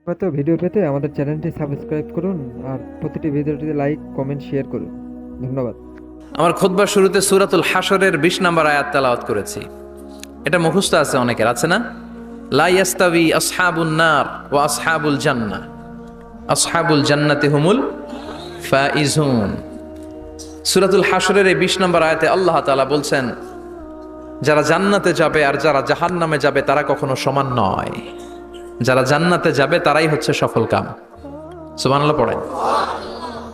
হয়তো ভিডিও পেতে আমাদের চ্যানেলটি সাবস্ক্রাইব করুন আর প্রতিটি ভিডিওটিতে লাইক কমেন্ট শেয়ার করুন। ধন্যবাদ। আমার খুতবার শুরুতে সূরাতুল হাশরের 20 নম্বর আয়াত তেলাওয়াত করেছি। এটা মুখস্থ আছে অনেকের, আছে না? লা ইয়াস্তাবি আসহাবুন নার ওয়া আসহাবুল জান্নাহ, আসহাবুল জান্নাতি হুমুল ফাইজুন। সূরাতুল হাশরের এই 20 নম্বর আয়াতে আল্লাহ তাআলা বলছেন, যারা জান্নাতে যাবে আর যারা জাহান্নামে যাবে তারা কখনো সমান নয়। যারা জান্নাতে যাবে তারাই হচ্ছে সফল কাম। সুবহানাল্লাহ পড়েন।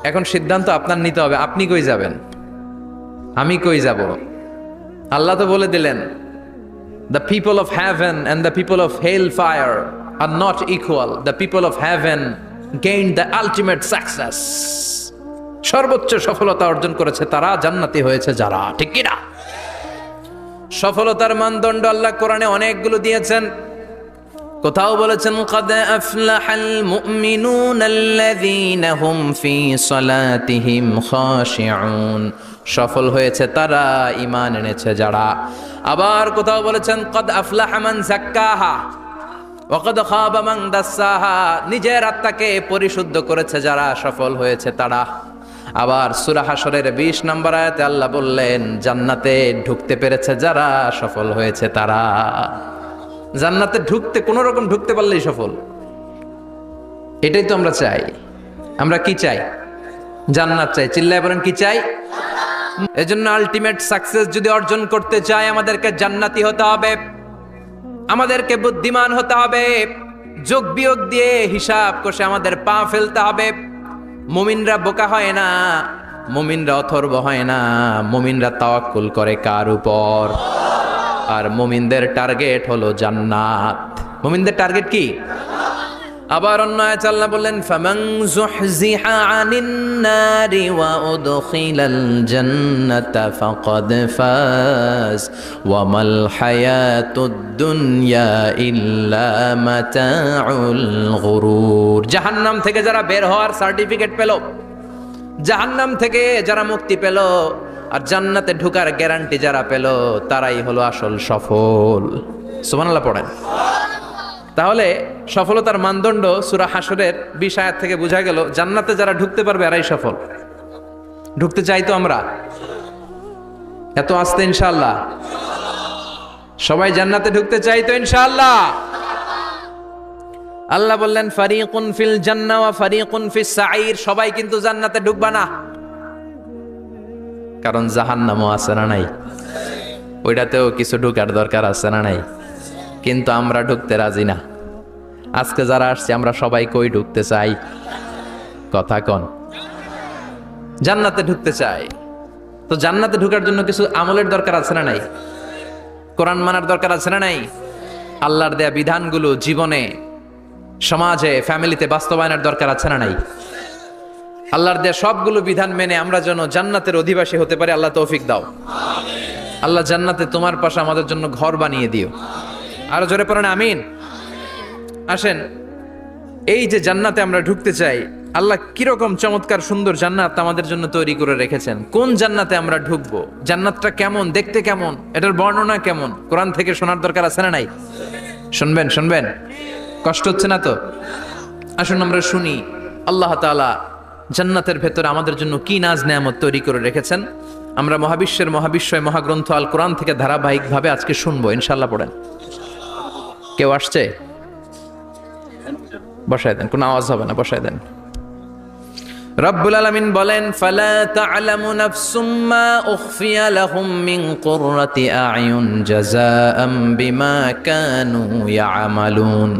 এখন সিদ্ধান্ত আপনার নিতে হবে, আপনি কই যাবেন, আমি কই যাব। আল্লাহ তো বলে দিলেন, the people of heaven and the people of hellfire are not equal. The people of heaven gained the ultimate success. সর্বোচ্চ সফলতা অর্জন করেছে তারা, জান্নাতি হয়েছে যারা। ঠিক কি না? সফলতার মানদণ্ড আল্লাহ কোরআনে অনেকগুলো দিয়েছেন। কোথাও বলেছেন, قد أفلح المؤمنون الذين هم في صلاتهم خاشعون। সফল হয়েছে তারা, ঈমান এনেছে যারা। আবার কোথাও বলেছেন, قد أفلح من زكاها وقد خاب من دساها। নিজের আত্মাকে পরিশুদ্ধ করেছে যারা, সফল হয়েছে তারা। আবার সূরা হাশরের 20 নম্বর আয়াতে আল্লাহ বললেন, জান্নাতে ঢুকতে পেরেছে যারা, সফল হয়েছে তারা। জান্নাতে ঢুকতে, কোনো রকম ঢুকতে পারলেই সফল। এটাই তো আমরা চাই। আমরা কি চাই? জান্নাত চাই। চিল্লায় বলেন কি চাই? এজন্য আলটিমেট সাকসেস যদি অর্জন করতে চাই, আমাদেরকে জান্নাতি হতে হবে, আমাদেরকে বুদ্ধিমান হতে হবে, যোগ বিয়োগ দিয়ে হিসাব কষে আমাদের পা ফেলতে হবে। মুমিনরা বোকা হয় না, মুমিনরা অথর্ব হয় না, মুমিনরা তাওয়াক্কুল করে কার উপর? আর মুমিনদের টার্গেট হলো জান্নাত। মুমিনদের টার্গেট কি? আবার অন্য আয়াতে আল্লাহ বললেন, ফামান যুহজিহা আনিন নারি ওয়া উদখিলাল জান্নাতা ফাকাদ ফাজ ওয়া মাল হায়াতুদ দুনিয়া ইল্লা মাতাউল গুরুর। জাহান্নাম থেকে যারা বের হওয়ার সার্টিফিকেট পেল, জাহান্নাম থেকে যারা মুক্তি পেল, আর জান্নাতে ঢোকার গ্যারান্টি যারা পেল, তারাই হলো আসল সফল। সুবহানাল্লাহ পড়েন। তাহলে সফলতার মানদণ্ড সূরা হাশরের 20 আয়াত থেকে বোঝা গেল, জান্নাতে যারা ঢুকতে পারবে এরাই সফল। ঢুকতে চাই তো আমরা? এত আস্তে ইনশাআল্লাহ সবাই জান্নাতে ঢুকতে চাই তো ইনশাআল্লাহ? আল্লাহ বললেন, ফারিকুন ফিল জান্নাহ ওয়া ফারিকুন ফিস সাঈর। সবাই কিন্তু জান্নাতে ঢুকবা না, কারণ জাহান্নামও আছে না নাই? ওইটাতেও কিছু ঢুকার দরকার আছে না নাই? কিন্তু আমরা ঢুকতে রাজি না। আজকে যারা আসছে আমরা সবাই কই ঢুকতে চাই? কথা কন। জান্নাতে ঢুকতে চাই। তো জান্নাতে ঢুকার জন্য কিছু আমলের দরকার আছে না নাই? কোরআন মানার দরকার আছে না নাই? আল্লাহর দেয়া বিধানগুলো জীবনে, সমাজে, ফ্যামিলিতে বাস্তবায়নের দরকার আছে না নাই? আল্লাহর দেয়া সবগুলো বিধান মেনে আমরা যেন জান্নাতের অধিবাসী হতে পারি, আল্লাহ তৌফিক দাও। আল্লাহ জান্নাতে তোমার পাশে আমাদের জন্য ঘর বানিয়ে দিও। আরো জোরে পড়েন আমিন। আসেন, এই যে জান্নাতে আমরা ঢুকতে চাই, আল্লাহ কিরকম চমৎকার সুন্দর জান্নাত আমাদের জন্য তৈরি করে রেখেছেন। কোন জান্নাতে আমরা ঢুকবো, জান্নাতটা কেমন, দেখতে কেমন, এটার বর্ণনা কেমন, কোরআন থেকে শোনার দরকার আছে না নাই? শুনবেন, শুনবেন? কষ্ট হচ্ছে না তো? আসুন আমরা শুনি আল্লাহ তাআলা জান্নাতের ভেতরে আমাদের জন্য কি নাজ নেয়ামত তৈরি করে রেখেছেন। আমরা মহাবিশ্বের মহাবিশ্বয় মহাগ্রন্থ আল কোরআন থেকে ধারাবাহিকভাবে আজকে শুনবো ইনশাআল্লাহ। পড়েন। কেউ আসছে? বসায় দেন, কোনো আওয়াজ হবে না, বসায় দেন। রব্বুল আলামিন বলেন, ফালা তা'লামু নাফসুম মা উখফিয়া লাহুম মিন কুররাতি আ'য়ুন জাযাআম বিমা কানু ইয়া'মালুন।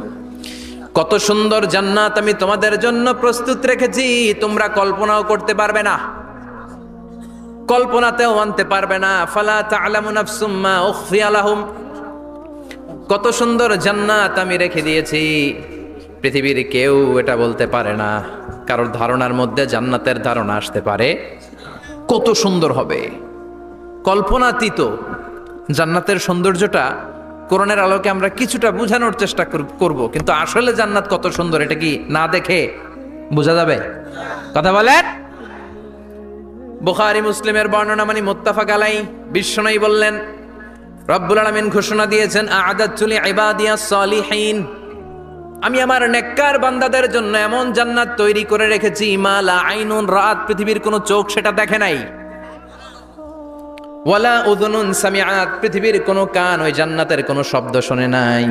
কত সুন্দর জান্নাত আমি তোমাদের জন্য প্রস্তুত রেখেছি, তোমরা কল্পনাও করতে পারবে না, কল্পনাতেও আনতে পারবে না। ফালা তা'লামু নাফসুম মা উখফিয়া লাহুম। কত সুন্দর জান্নাত আমি রেখে দিয়েছি, পৃথিবীর কেউ এটা বলতে পারে না। কারোর ধারণার মধ্যে জান্নাতের ধারণা আসতে পারে কত সুন্দর হবে, কল্পনাতীত। জান্নাতের সৌন্দর্যটা কোরআনের আলোকে আমরা কিছুটা বোঝানোর চেষ্টা করব, কিন্তু আসলে জান্নাত কত সুন্দর এটা কি না দেখে বোঝা যাবে? কথা বলেন। বুখারী মুসলিমের বর্ণনা মানে মুত্তাফাক আলাইহি। বিশ্বনবী বললেন, রব্বুল আলামিন ঘোষণা দিয়েছেন, আ'দাতু লিইবাদিয়াস সালিহিন, আমি আমার নেককার বান্দাদের জন্য এমন জান্নাত তৈরি করে রেখেছি মা লা আইনুন রাত, পৃথিবীর কোনো চোখ সেটা দেখে নাই, ওয়ালা উযুনুন সামিআত, পৃথিবীর কোনো কান ওই জান্নাতের কোনো শব্দ শোনে নাই,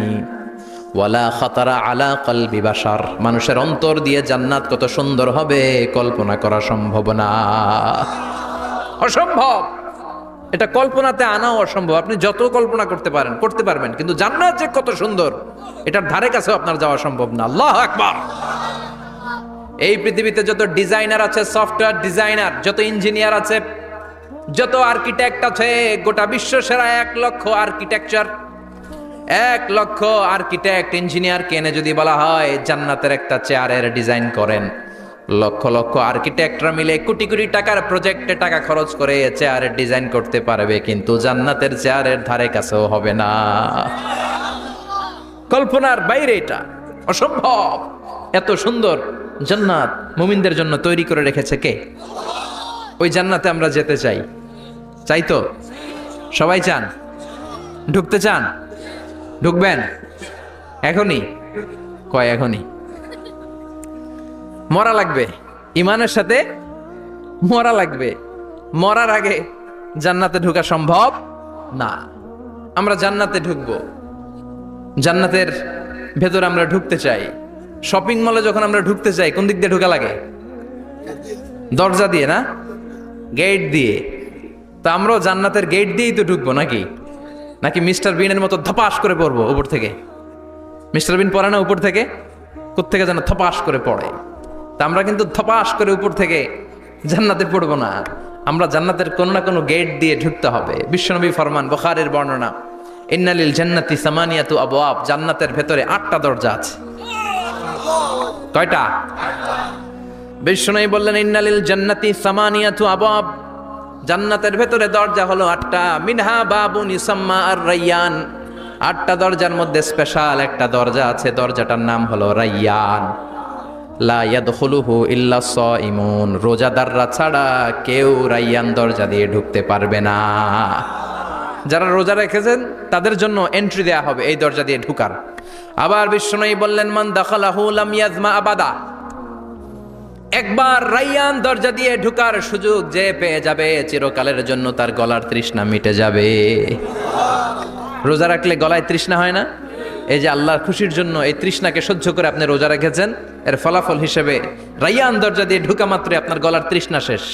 ওয়ালা খাতারা আলা কলবি বাশার, মানুষের অন্তর দিয়ে জান্নাত কত সুন্দর হবে কল্পনা করা সম্ভব না, অসম্ভব। এটা কল্পনাতে আনাও অসম্ভব। আপনি যত কল্পনা করতে পারেন করতে পারবেন, কিন্তু জান্নাত যে কত সুন্দর এটার ধারে কাছেও আপনার যাওয়া সম্ভব না। আল্লাহু আকবার। এই পৃথিবীতে যত ডিজাইনার আছে, সফটওয়্যার ডিজাইনার, যত ইঞ্জিনিয়ার আছে, যত আর্কিটেক্ট আছে, গোটা বিশ্ব সেরা 1 লক্ষ আর্কিটেকচার, 1 লক্ষ আর্কিটেক্ট ইঞ্জিনিয়ারকে এনে যদি বলা হয় জান্নাতের একটা চেয়ারের ডিজাইন করেন, লক্ষ লক্ষ আর্কিটেক্টরা মিলে কোটি কোটি টাকার প্রজেক্টে টাকা খরচ করে চেয়ারের ডিজাইন করতে পারবে, কিন্তু জান্নাতের চেয়ারের ধারে কাছেও হবে না। কল্পনার বাইরে, এটা অসম্ভব। এত সুন্দর জান্নাত মুমিনদের জন্য তৈরি করে রেখেছে কে? ওই জান্নাতে আমরা যেতে চাই, চাই তো? সবাই চান? ঢুকতে চান? ঢুকবেন এখনই? কয় এখনই? মরা লাগবে, ইমানের সাথে মরা লাগবে। মরার আগে জান্নাতে ঢোকা সম্ভব না। আমরা জান্নাতে ঢুকবো, জান্নাতের ভেতরে আমরা ঢুকতে চাই। শপিং মলে যখন আমরা ঢুকতে চাই কোন দিক দিয়ে ঢোকা লাগে? দরজা দিয়ে না, গেট দিয়ে। তা আমরাও জান্নাতের গেট দিয়েই তো ঢুকবো নাকি? নাকি মিস্টার বিনের মতো ধপাস করে পড়বো উপর থেকে? মিস্টার বিন পড়ে না উপর থেকে? কোত্থেকে যেন ধপাস করে পড়ে। তা আমরা কিন্তু ধপাস করে উপর থেকে জান্নাতে পড়বো না, আমরা জান্নাতের কোনো না কোনো গেট দিয়ে ঢুকতে হবে। বিশ্বনবী ফরমান, বুখারীর বর্ণনা, ইন্নালিল জান্নাতি সামানিয়াতু আবওয়াব, জান্নাতের ভেতরে 8টা দরজা আছে। কয়টা? বিশ্বনবী বললেন ইন্নালিল জান্নাতি সামানিয়াতু আবওয়াব, জান্নাতের ভেতরে দরজা হলো 8টা। মিনহা বাবুন ইউসাম্মা আর রায়্যান, 8টা দরজার মধ্যে স্পেশাল একটা দরজা আছে, দরজাটার নাম হলো রায়্যান। লা ইয়াদখুলুহু ইল্লা সাইমুন, রোজাদাররা ছাড়া কেউ রায়্যান দরজা দিয়ে ঢুকতে পারবে না। যারা রোজা রেখেছেন তাদের জন্য এন্ট্রি দেয়া হবে এই দরজা দিয়ে ঢুকার। আবার বিশ্বনবী বললেন, মান দাখালাহু লাম ইয়াজমা আবাদা, একবার রায়্যান দরজা দিয়ে ঢুকার সুযোগ যে পেয়ে যাবে চিরকালের জন্য তার গলার তৃষ্ণা মিটে যাবে। রোজা রাখলে গলায় তৃষ্ণা হয় না? এই যে আল্লাহর খুশির জন্য এই তৃষ্ণাকে সহ্য করে আপনি রোজা রেখেছেন, এর ফলাফল হিসেবে রায়্যান দরজা দিয়ে ঢুকা মাত্রই আপনার গলার তৃষ্ণা শেষ।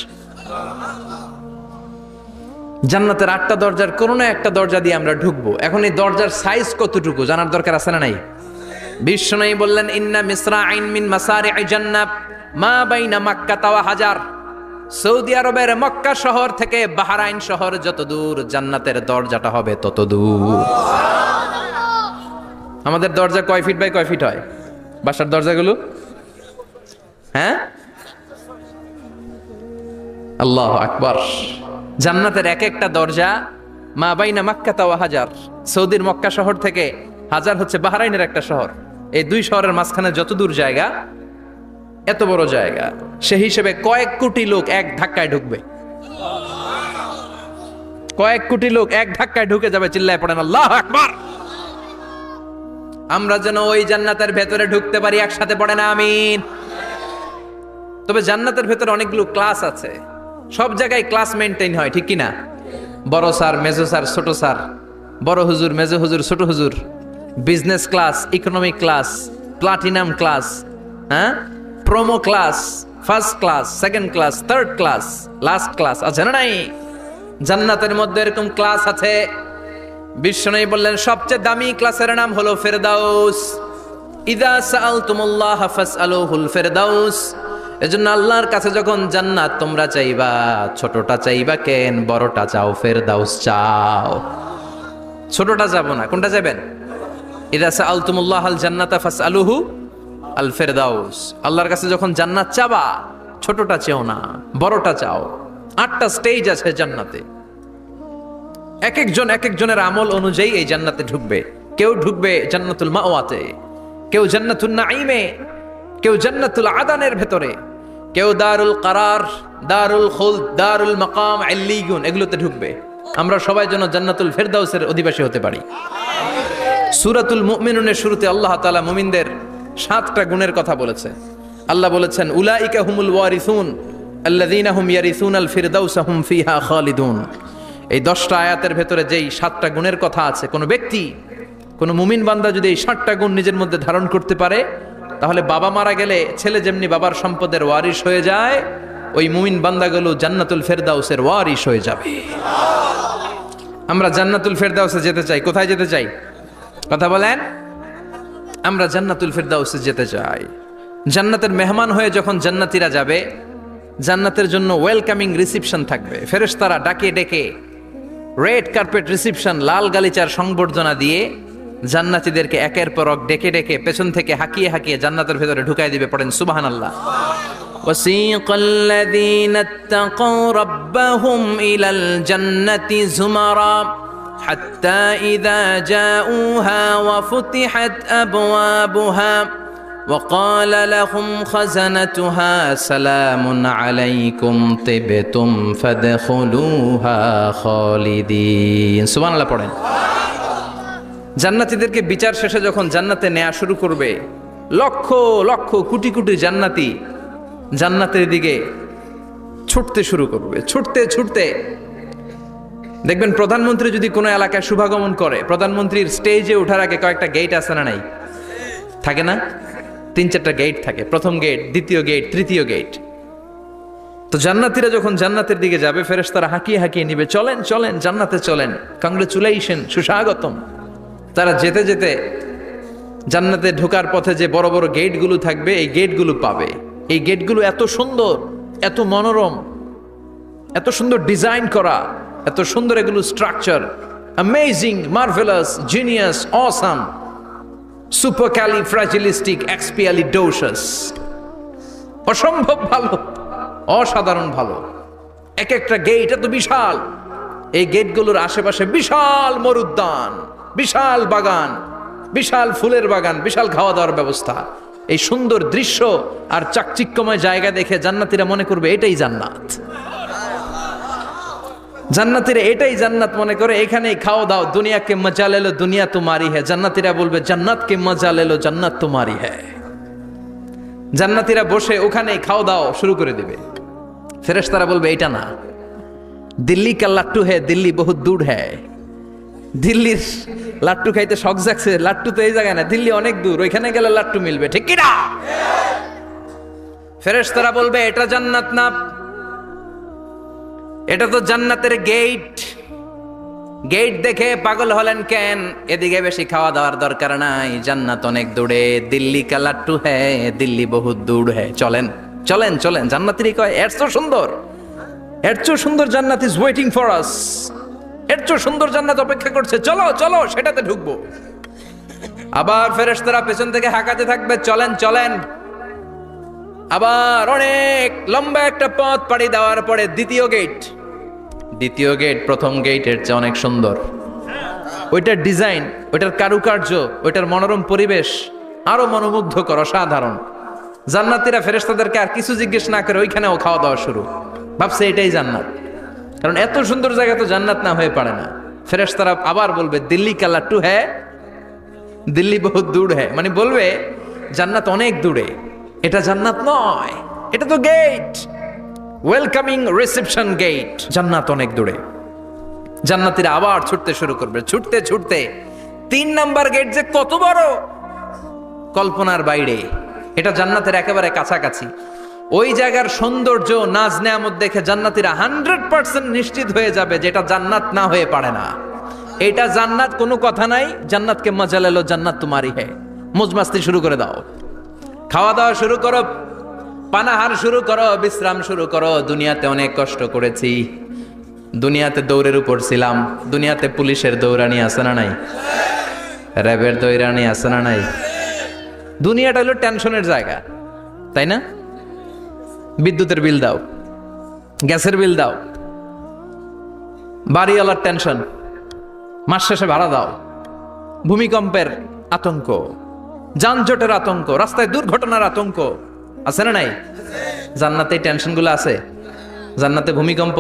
জান্নাতের 8টা দরজার কোনো না একটা দরজা দিয়ে আমরা ঢুকবো। এখন এই দরজার সাইজ কতটুকু জানার দরকার আছে না নাই? বিশ্বনবী বললেন, ইন্না মিসরাইন মিন মাসারি'i জান্নাত মা বাইনা মাক্কা ওয়া হাজার, সৌদি আরবের মক্কা শহর থেকে বাহরাইন শহর যত দূর, জান্নাতের দরজাটা হবে তত দূর। আমাদের দরজা কয় ফিট বাই কয় ফিট হয় বাসার দরজাগুলো? হ্যাঁ, আল্লাহু আকবার। জান্নাতের এক একটা দরজা মা বাইনা মাক্কা ওয়া হাজার, সৌদির মক্কা শহর থেকে হাজার হচ্ছে বাহরাইনের একটা শহর, এই 2 শহরের মাঝখানে যত দূর জায়গা, এত বড় জায়গা, সেই হিসেবে কয়েক কোটি লোক এক ধাক্কায় ঢুকবে। কয়েক কোটি লোক এক ধাক্কায় ঢুকে যাবে। চিল্লায় পড়েন আল্লাহু আকবার। আমরা যেন ওই জান্নাতের ভেতরে ঢুকতে পারি, একসাথে পড়েন আমিন। তবে জান্নাতের ভেতরে অনেকগুলো ক্লাস আছে, সব জায়গায় ক্লাস মেনটেন হয়, ঠিক কিনা? বড় স্যার, মেজো স্যার, ছোট স্যার, বড় হুজুর, মেজো হুজুর, ছোট হুজুর, business class, economic class, platinum class, হ্যাঁ, promo class, first class, second class, third class, last class আছে না নাই? জান্নাতের মধ্যে এরকম ক্লাস আছে। বিশ্বনবী বললেন সবচেয়ে দামি ক্লাসের নাম হলো ফেরদাউস। ইযা সাআলতুমুল্লাহ ফাসআলুহুল ফেরদাউস। এজন্য আল্লাহর কাছে যখন জান্নাত তোমরা চাইবা, ছোটটা চাইবা কেন, বড়টা চাও, ফেরদাউস চাও। ছোটটা যাবো না, কোনটা যাবেন? ইযা সাআলতুমুল্লাহ আল জান্নাতা ফাসআলুহু আল ফেরদাউস। আল্লাহর কাছে যখন জান্নাত চাবা, ছোটটা চেও না, বড়টা চাও। 8টা স্টেজ আছে জান্নাতে, এক একজন এক একজনের আমল অনুযায়ী এই জান্নাতে ঢুকবে। কেউ ঢুকবে জান্নাতুল মাওয়াতে, কেউ জান্নাতুল নাঈমে, কেউ জান্নাতুল আদানের ভেতরে, কেউ দারুল কারার, দারুল খুলদ, দারুল মাকাম, ইল্লিয়ুন, এগুলোতে ঢুকবে। আমরা সবাই যেন জান্নাতুল ফেরদাউসের অধিবাসী হতে পারি। সূরাতুল মুমিনুনের শুরুতে আল্লাহ তাআলা মুমিনদের 7টা গুণের কথা বলেছে। আল্লাহ বলেছেন উলাইকা হুমুল ওয়ারিসুন আল্লাযীনা হুম ইয়ারিসুনাল ফিরদাউসা হুম ফিহা খালিদুন। এই 10টা আয়াতের ভেতরে যেই 7টা গুণের কথা আছে, কোনো ব্যক্তি, কোনো মুমিন বান্দা যদি এই 7টা গুণ নিজের মধ্যে ধারণ করতে পারে, তাহলে বাবা মারা গেলে ছেলে যেমনি বাবার সম্পদের ওয়ারিশ হয়ে যায়, ওই মুমিন বান্দাগুলো জান্নাতুল ফেরদাউসের ওয়ারিশ হয়ে যাবে। আমরা জান্নাতুল ফেরদাউসে যেতে চাই। কোথায় যেতে চাই? কথা বলেন। আমরা জান্নাতুল ফেরদাউসে যেতে চাই। জান্নাতের মেহমান হয়ে যখন জান্নাতীরা যাবে, জান্নাতের জন্য ওয়েলকামিং রিসিপশন থাকবে। ফেরেশতারা ডাকে ডেকে রেড কার্পেট রিসিপশন, লাল গালিচার সংবর্ধনা দিয়ে জান্নাতীদেরকে একের পর এক ডেকে ডেকে পেছন থেকে হাঁকিয়ে হাঁকিয়ে জান্নাতের ভেতরে ঢুকাই দিবে। পড়েন সুবহানাল্লাহ। وسيق الذين اتقوا ربهم إلى الجنة زمرا حتى إذا جاءوها وفتحت أبوابها وقال لهم خزنتها سلام عليكم طبتم فادخلوها خالدين سبحان الله পড়েন। জান্নাতীদেরকে বিচার শেষে যখন জান্নাতে নেওয়া শুরু করবে, লক্ষ লক্ষ কোটি কোটি জান্নাতি জান্নাতের দিকে ছুটতে শুরু করবে। ছুটতে ছুটতে দেখবেন প্রধানমন্ত্রী যদি কোনো এলাকায় শুভাগমন করে, প্রধানমন্ত্রীর স্টেজে ওঠার আগে কয়েকটা গেট আছে না নাই? থাকে না? 3-4টা গেট থাকে। প্রথম গেট, দ্বিতীয় গেট, তৃতীয় গেট। তো জান্নাতীরা যখন জান্নাতের দিকে যাবে, ফেরেশতারা হাঁকিয়ে হাঁকিয়ে নিবে, চলেন চলেন জান্নাতে চলেন, কংগ্রেচুলেশন, সুস্বাগতম। তারা যেতে যেতে জান্নাতে ঢোকার পথে যে বড় বড় গেটগুলো থাকবে, এই গেটগুলো পাবে। এই গেটগুলো এত সুন্দর, এত মনোরম, এত সুন্দর ডিজাইন করা, এত সুন্দর এগুলো structure, amazing, marvellous, genius, awesome, supercalifragilisticexpialidocious, অসম্ভব ভালো, অসাধারণ ভালো। এক একটা গেট এত বিশাল। এই গেটগুলোর আশেপাশে বিশাল মরুদ্যান, বিশাল বাগান, বিশাল ফুলের বাগান, বিশাল খাওয়া দাওয়ার ব্যবস্থা। এই সুন্দর দৃশ্য আর চাকচিক্যময় জায়গা দেখে জান্নাতীরা মনে করবে এটাই জান্নাত। জান্নাতীরা এটাই জান্নাত মনে করে, এখানেই খাও দাও, দুনিয়া কে মজা লে লো দুনিয়া তোমারি হ্যায়। জান্নাতীরা বলবে জান্নাত কে মজা লে লো জান্নাত তোমারি হ্যায়। জান্নাতীরা বসে ওখানেই খাও দাও শুরু করে দিবে। ফেরেশতারা বলবে এটা না, দিল্লি কা লাট্টু হ্যায়, দিল্লি বহুত দূর হ্যায়। দিল্লির লাট্টু খাইতে শখ জাগছে, লাট্টু তো এই জায়গায় না, দিল্লি অনেক দূর, ওইখানে গেলে লাট্টু মিলবে, ঠিক কি না? ফেরেশতারা বলবে এটা জান্নাত না, এটা তো জান্নাতের গেট। গেট দেখে পাগল হলেন কেন? এদিকে বেশি খাওয়া দাওয়ার দরকার নাই, জান্নাত অনেক দূরে। দিল্লি কা লাট্টু হ্যায়, দিল্লি বহুত দূর হ্যায়। চলেন চলেন চলেন। জান্নাতেরই কয় এর চেয়ে সুন্দর, এর চেয়ে সুন্দর জান্নাত ইজ ওয়েটিং ফর আস। এর চেয়ে সুন্দর জান্নাত অপেক্ষা করছে, চলো চলো সেটাতে ঢুকবো। আবার ফেরেশতারা পেছন থেকে হাঁকাতে থাকবে, চলেন চলেন। আবার অনেক লম্বা একটা পথ পাড়ি দেওয়ার পরে দ্বিতীয় গেট। দ্বিতীয় গেট প্রথম গেটের চেয়ে অনেক সুন্দর। ওইটার ডিজাইন, ওইটার কারুকার্য, ওইটার মনোরম পরিবেশ আরো মনোমুগ্ধকর, অসাধারণ। জান্নাতীরা ফেরেশতাদেরকে আর কিছু জিজ্ঞেস না করে ওইখানেও খাওয়া দাওয়া শুরু। ভাবছে এটাই জান্নাত, কারণ এত সুন্দর জায়গা তো জান্নাত না হয়ে পারে না। ফেরেশতারা আবার বলবে দিল্লি কা লাট্টু হ্যায়, দিল্লি বহুত দূর হ্যায়, মানে বলবে জান্নাত অনেক দূরে, এটা জান্নাত নয়, এটা তো গেট, ওয়েলকামিং রিসেপশন গেট, জান্নাত অনেক দূরে। জান্নাতীরা আবার ছুটতে শুরু করবে। ছুটতে ছুটতে 3 নাম্বার গেট যে কত বড়, কল্পনার বাইরে। এটা জান্নাতের একেবারে কাছাকাছি। ওই জায়গার সৌন্দর্য, নাজ নেয়ামত দেখে জান্নাতীরা 100% নিশ্চিত হয়ে যাবে যে এটা জান্নাত না হয়ে পারে না, এটা জান্নাত, কোনো কথা নাই। জান্নাতকে মজা লেলো জান্নাত তোমারি হ্যায়। মজমাস্তি শুরু করে দাও, খাওয়া দাওয়া শুরু করো, পানাহার শুরু করো, বিশ্রাম শুরু করো। দুনিয়াতে অনেক কষ্ট করেছি, দুনিয়াতে দৌড়ের উপর ছিলাম, দুনিয়াতে পুলিশের দৌড়ানি আছে না নাই, র্যাবের দৌড়ানি আছে না নাই। দুনিয়াটা হলো টেনশনের জায়গা, তাই না? বিদ্যুতের বিল দাও, গ্যাসের বিল দাও, বাড়িওয়ালার টেনশন, মাস শেষে ভাড়া দাও, ভূমিকম্পের আতঙ্ক, যানজটের আতঙ্ক, রাস্তায় দুর্ঘটনার আতঙ্ক আছে না নাই? জান্নাতে এই টেনশনগুলো আছে? জান্নাতে ভূমিকম্প,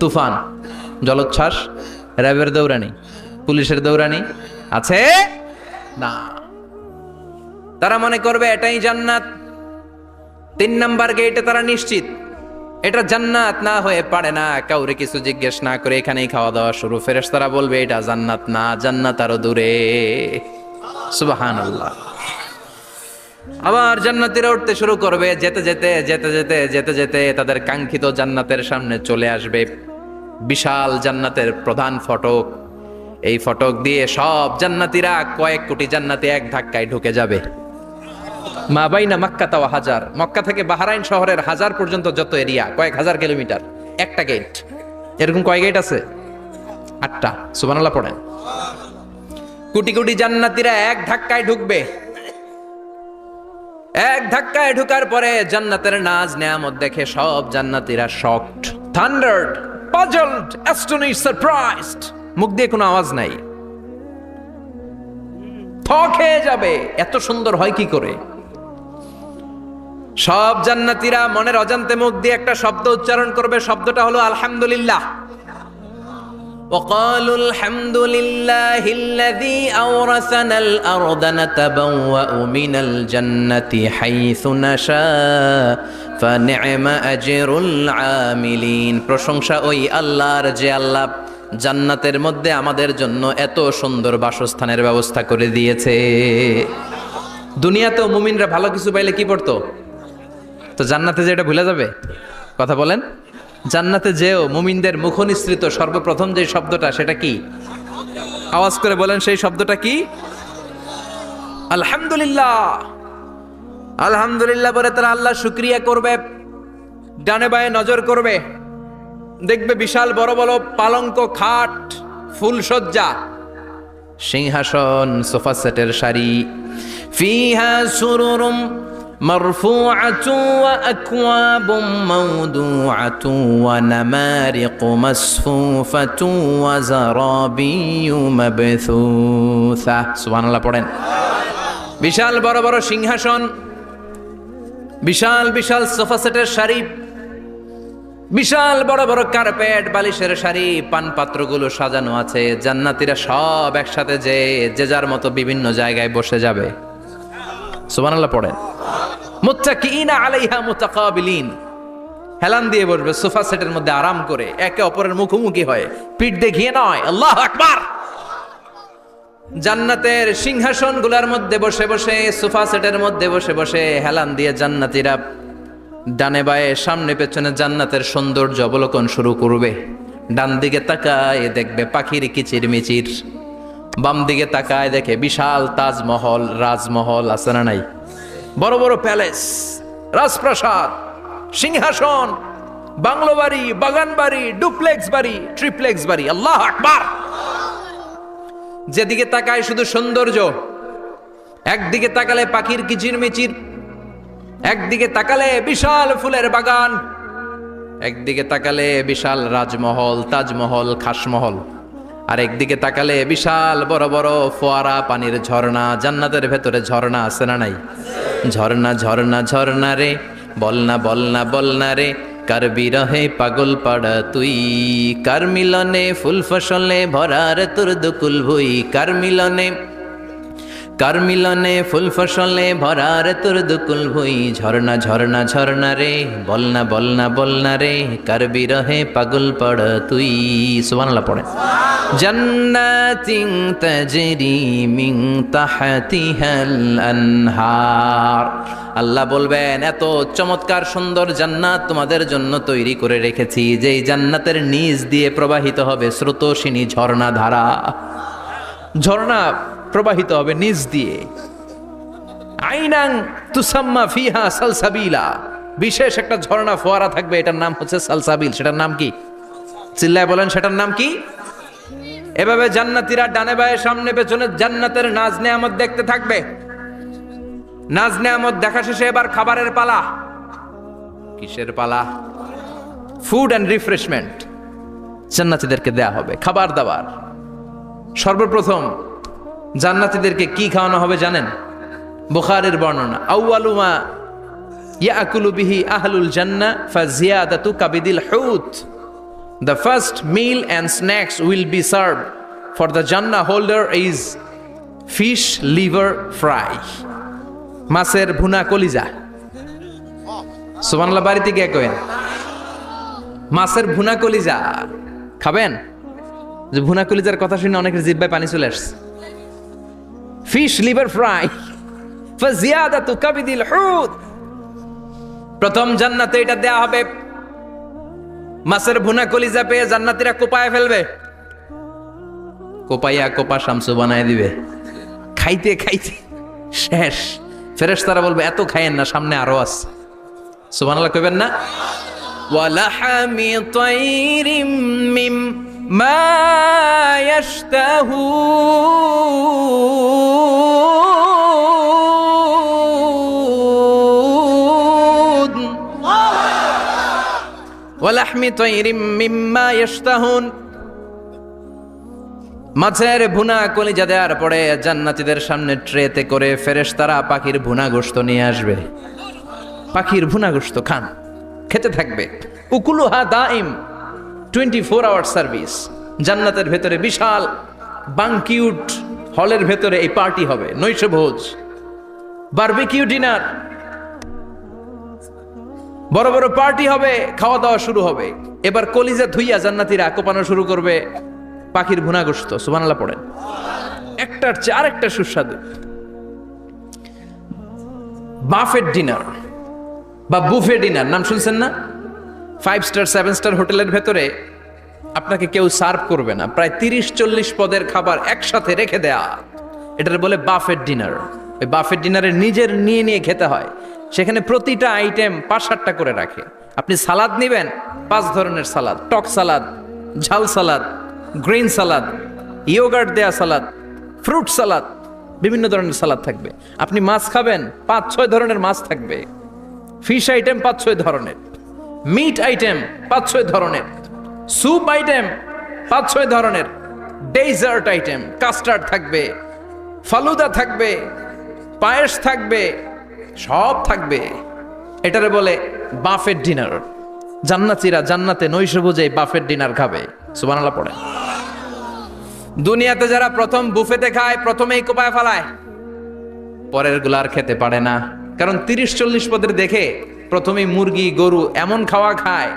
তুফান, জলোচ্ছ্বাস, র্যাবের দৌড়ানি, পুলিশের দৌড়ানি আছে না। তারা মনে করবে এটাই জান্নাত। 3 নাম্বার গেটে তারা নিশ্চিত এটা জান্নাত না হয়ে পারে না, কাউরে কিছু জিজ্ঞেস না করে এখানেই খাওয়া দাওয়া শুরু। ফেরেশতারা বলবে এটা জান্নাত না, জান্নাত আরো দূরে। সুবহানাল্লাহ। আবার জান্নাতীরা উঠতে শুরু করবে, যেতে যেতে যেতে যেতে যেতে যেতে তাদের কাঙ্ক্ষিত জান্নাতের সামনে চলে আসবে। বিশাল জান্নাতের প্রধান ফটক, এই ফটক দিয়ে সব জান্নাতীরা, কয়েক কোটি জান্নাতি এক ধাক্কায় ঢুকে যাবে। মা বাইনা মাক্কা তাওয়া হাজার, মক্কা থেকে বাহরাইন শহরের হাজার পর্যন্ত যত এরিয়া, কয়েক হাজার কিলোমিটার, একটা গেট। এরকম কয় গেট আছে? 8টা। সুবহানাল্লাহ পড়েন। কোটি কোটি জান্নাতীরা এক ধাক্কায় ঢুকবে। এক ধাক্কায় ঢুকার পরে জান্নাতের নাজ নেয়ামত দেখে সব জান্নাতীরা শকড, থান্ডার্ড, পাজলড, অ্যাস্টনিশড, সারপ্রাইজড। মুখ দিয়ে কোনো আওয়াজ নাই, থ খেয়ে যাবে, এত সুন্দর হয় কি করে। সব জান্নাতীরা মনের অজান্তে মুখ দিয়ে একটা শব্দ উচ্চারণ করবে, শব্দটা হলো আলহামদুলিল্লাহ। وقالوا الحمد لله الذي أورثنا الأرض نتبوأ من الجنة حيث نشاء فنعم أجر العاملين। প্রশংসা ওই আল্লাহর যে আল্লাহ জান্নাতের মধ্যে আমাদের জন্য এত সুন্দর বাসস্থানের ব্যবস্থা করে দিয়েছে। দুনিয়াতেও মুমিনরা ভালো কিছু পাইলে কি পড়তো? তো জান্নাতে যে এটা ভুলে যাবে? কথা বলেন। জান্নাতে যেও মুমিনদের মুখনিসৃত সর্বপ্রথম যে শব্দটা, সেটা কি? আওয়াজ করে বলেন, সেই শব্দটা কি? আলহামদুলিল্লাহ। আলহামদুলিল্লাহ বলে তারা আল্লাহ শুকরিয়া করবে, ডানে বায়ে নজর করবে, দেখবে বিশাল বড় বড় পালঙ্ক, খাট, ফুলসজ্জা, সিংহাসন, সোফা সেটের সারি। ফিহা সুরুরুম মারফুআতু ওয়া আকওয়াবুম মাওদুআতু ওয়া নামারিকু মাসফুফাতু ওয়া যারাবিয়্যু মাবথুসা। সুবহানাল্লাহ পড়েন। বিশাল বড় বড় সিংহাসন, বিশাল বিশাল সোফা সেটের সারি, বিশাল বড় বড় কার্পেট, বালিশের সারি, পানপাত্রগুলো সাজানো আছে। জান্নাতীরা সব একসাথে যে যার মতো বিভিন্ন জায়গায় বসে যাবে। সুবহানাল্লাহ পড়েন। মুত্তাকিইনা আলাইহা মুতাকাবিলিন, হেলান দিয়ে বসবে সোফা সেটের মধ্যে আরাম করে, একে অপরের মুখোমুখি হয়ে, পিঠ দেখিয়ে নয়। আল্লাহু আকবার। জান্নাতের সিংহাসনগুলোর মধ্যে বসে বসে, সোফা সেটের মধ্যে বসে বসে হেলান দিয়ে জান্নাতীরা ডানে বায়ে সামনে পেছনে জান্নাতের সৌন্দর্য অবলোকন শুরু করবে। ডান দিকে তাকায় দেখবে পাখির কিচির মিচির, বাম দিকে তাকায় দেখে বিশাল তাজমহল, রাজমহল আছে না নাই? বড় বড় প্যালেস, রাজপ্রাসাদ, সিংহাসন, বাংলো বাড়ি, বাগান বাড়ি, ডুপ্লেক্স বাড়ি, ট্রিপ্লেক্স বাড়ি। আল্লাহু আকবার। যেদিকে তাকায় শুধু সৌন্দর্য। একদিকে তাকালে পাখির কিচির মিচির, একদিকে তাকালে বিশাল ফুলের বাগান, একদিকে তাকালে বিশাল রাজমহল, তাজমহল, খাসমহল, আর একদিকে তাকালে বিশাল বড় বড় ফোয়ারা, পানির ঝর্ণা। জান্নাতের ভেতরে ঝর্ণা আছে না নাই? ঝর্ণা ঝর্ণা ঝর্ণা রে, বলনা বলনা বলনা রে, কার বিরহে পাগল পাড়া তুই, কার মিলনে ফুল ফসলে ভরার তোর দুকুল ভুই, কার মিলনে ফুল ফসলে ভরার তোর দুকুল ভুই। ঝর্ণা ঝর্ণা ঝর্ণা রে, বলনা বলনা বলনা রে, কার বিরহে পাগল পাড়া তুই। সুবহানাল্লাহ পড়ে। জান্নাতিন তাজরি মিন তাহতিহাল আনহার। আল্লাহ বলবেন, এত চমৎকার সুন্দর জান্নাত তোমাদের জন্য তৈরি করে রেখেছি, যেই জান্নাতের নিচ দিয়ে প্রবাহিত হবে স্রোতস্বিনী ঝর্ণা ধারা। ঝর্ণা প্রবাহিত হবে নিচ দিয়ে। আইনাং তুসাম্মা ফিহা সালসাবিলা, বিশেষ একটা ঝর্ণা ফোয়ারা থাকবে, এটার নাম হচ্ছে সালসাবিল। সেটার নাম কি? চিল্লায় বলেন, সেটার নাম কি? এভাবে জান্নাতীরা ডানে বায়ে সামনে পেছনে জান্নাতের নাজ নেয়ামত দেখতে থাকবে। নাজ নেয়ামত দেখা শেষে এবার খাবারের পালা। কিসের পালা? ফুড অ্যান্ড রিফ্রেশমেন্ট জান্নাতীদেরকে দেয়া হবে, খাবার দাবার। সর্বপ্রথম জান্নাতীদেরকে কি খাওয়ানো হবে জানেন? বুখারীর বর্ণনা, আউয়ালু মা ইয়াকুলু বিহি আহলুল জান্নাহ ফাজিয়াদাতু কাবিদিল হুত। The first meal and snacks will be served for the Jannah holder is fish liver fry. মাছের ভুনা কলিজা, সুবহানাল্লাহ, বাড়িতে গিয়ে কইন মাছের ভুনা কলিজা খাবেন। যে ভুনা কলিজার কথা শুনে অনেকের জিহ্বায় পানি চলে আসছে। ফিশ লিভার ফ্রাই ফাজিয়াদাতু কাবিদিল হুত, প্রথম জান্নাতে এটা দেয়া হবে। মাছের ভুনা কলিজা পেয়ে জান্নাতীরা কোপায় ফেলবে, কোপাইয়া কোপা শামসু বানায় দিবে। খাইতে খাইতে শেষ। ফেরেশতারা বলবে এত খাইয়েন না, সামনে আরো আছে। সুবহানাল্লাহ কইবেন না? ওয়ালাহামি তাইরিম মিম্মা ইয়াশতাহুন, ওয়ালাহমি তাইরিম মিম্মা ইয়াশতাহুন। মাছের ভুনা কলিজা দেওয়ার পরে জান্নাতীদের সামনে ট্রেতে করে ফেরেশতারা পাখির ভুনা গোশত নিয়ে আসবে। পাখির ভুনা গোশত খান, খেতে থাকবে। উকুলুহা দাইম, 24 আওয়ার সার্ভিস। জান্নাতের ভেতরে বিশাল বানকিউট হলের ভেতরে এই পার্টি হবে, নৈশভোজ, বারবিকিউ ডিনার, বড় বড় পার্টি হবে, খাওয়া দাওয়া শুরু হবে। এবার কলিজা ধুইয়া জান্নাতীরা কোপানো শুরু করবে পাখির ভুনা গোশত। সুবহানাল্লাহ পড়েন। একটার চেয়ে আরেকটা সুস্বাদু। বাফেট ডিনার বা বুফে ডিনার নাম শুনছেন না? 5 স্টার 7 স্টার হোটেলের ভেতরে আপনাকে কেউ সার্ভ করবে না, প্রায় 30-40 পদের খাবার একসাথে রেখে দেয়া, এটার বলে বাফেট ডিনার। ওই বাফেট ডিনারে নিজের নিয়ে নিয়ে খেতে হয়। সেখানে প্রতিটা আইটেম 5-7টা করে রাখে। আপনি সালাদ নেবেন, 5 ধরনের সালাদ, টক সালাদ, ঝাল সালাদ, গ্রিন সালাদ, ইয়োগার্ট দেয়া সালাদ, ফ্রুট সালাদ, বিভিন্ন ধরনের সালাদ থাকবে। আপনি মাছ খাবেন, 5-6 ধরনের মাছ থাকবে। ফিশ আইটেম 5-6 ধরনের, মিট আইটেম 5-6 ধরনের, স্যুপ আইটেম 5-6 ধরনের, ডেজার্ট আইটেম, কাস্টার্ড থাকবে, ফালুদা থাকবে, পায়েস থাকবে, সব থাকবে। এটারে বলে বাফেট ডিনার। জান্নাতীরা জান্নাতে নৈশভোজে বাফেট ডিনার খাবে। সুবহানাল্লাহ পড়ে। দুনিয়াতে যারা প্রথম বুফেতে খায়, প্রথমেই কোপায় ফেলায়, পরের গুলা আর খেতে পারে না। কারণ 30-40 পদের দেখে প্রথমেই মুরগি গরু এমন খাওয়া খায়,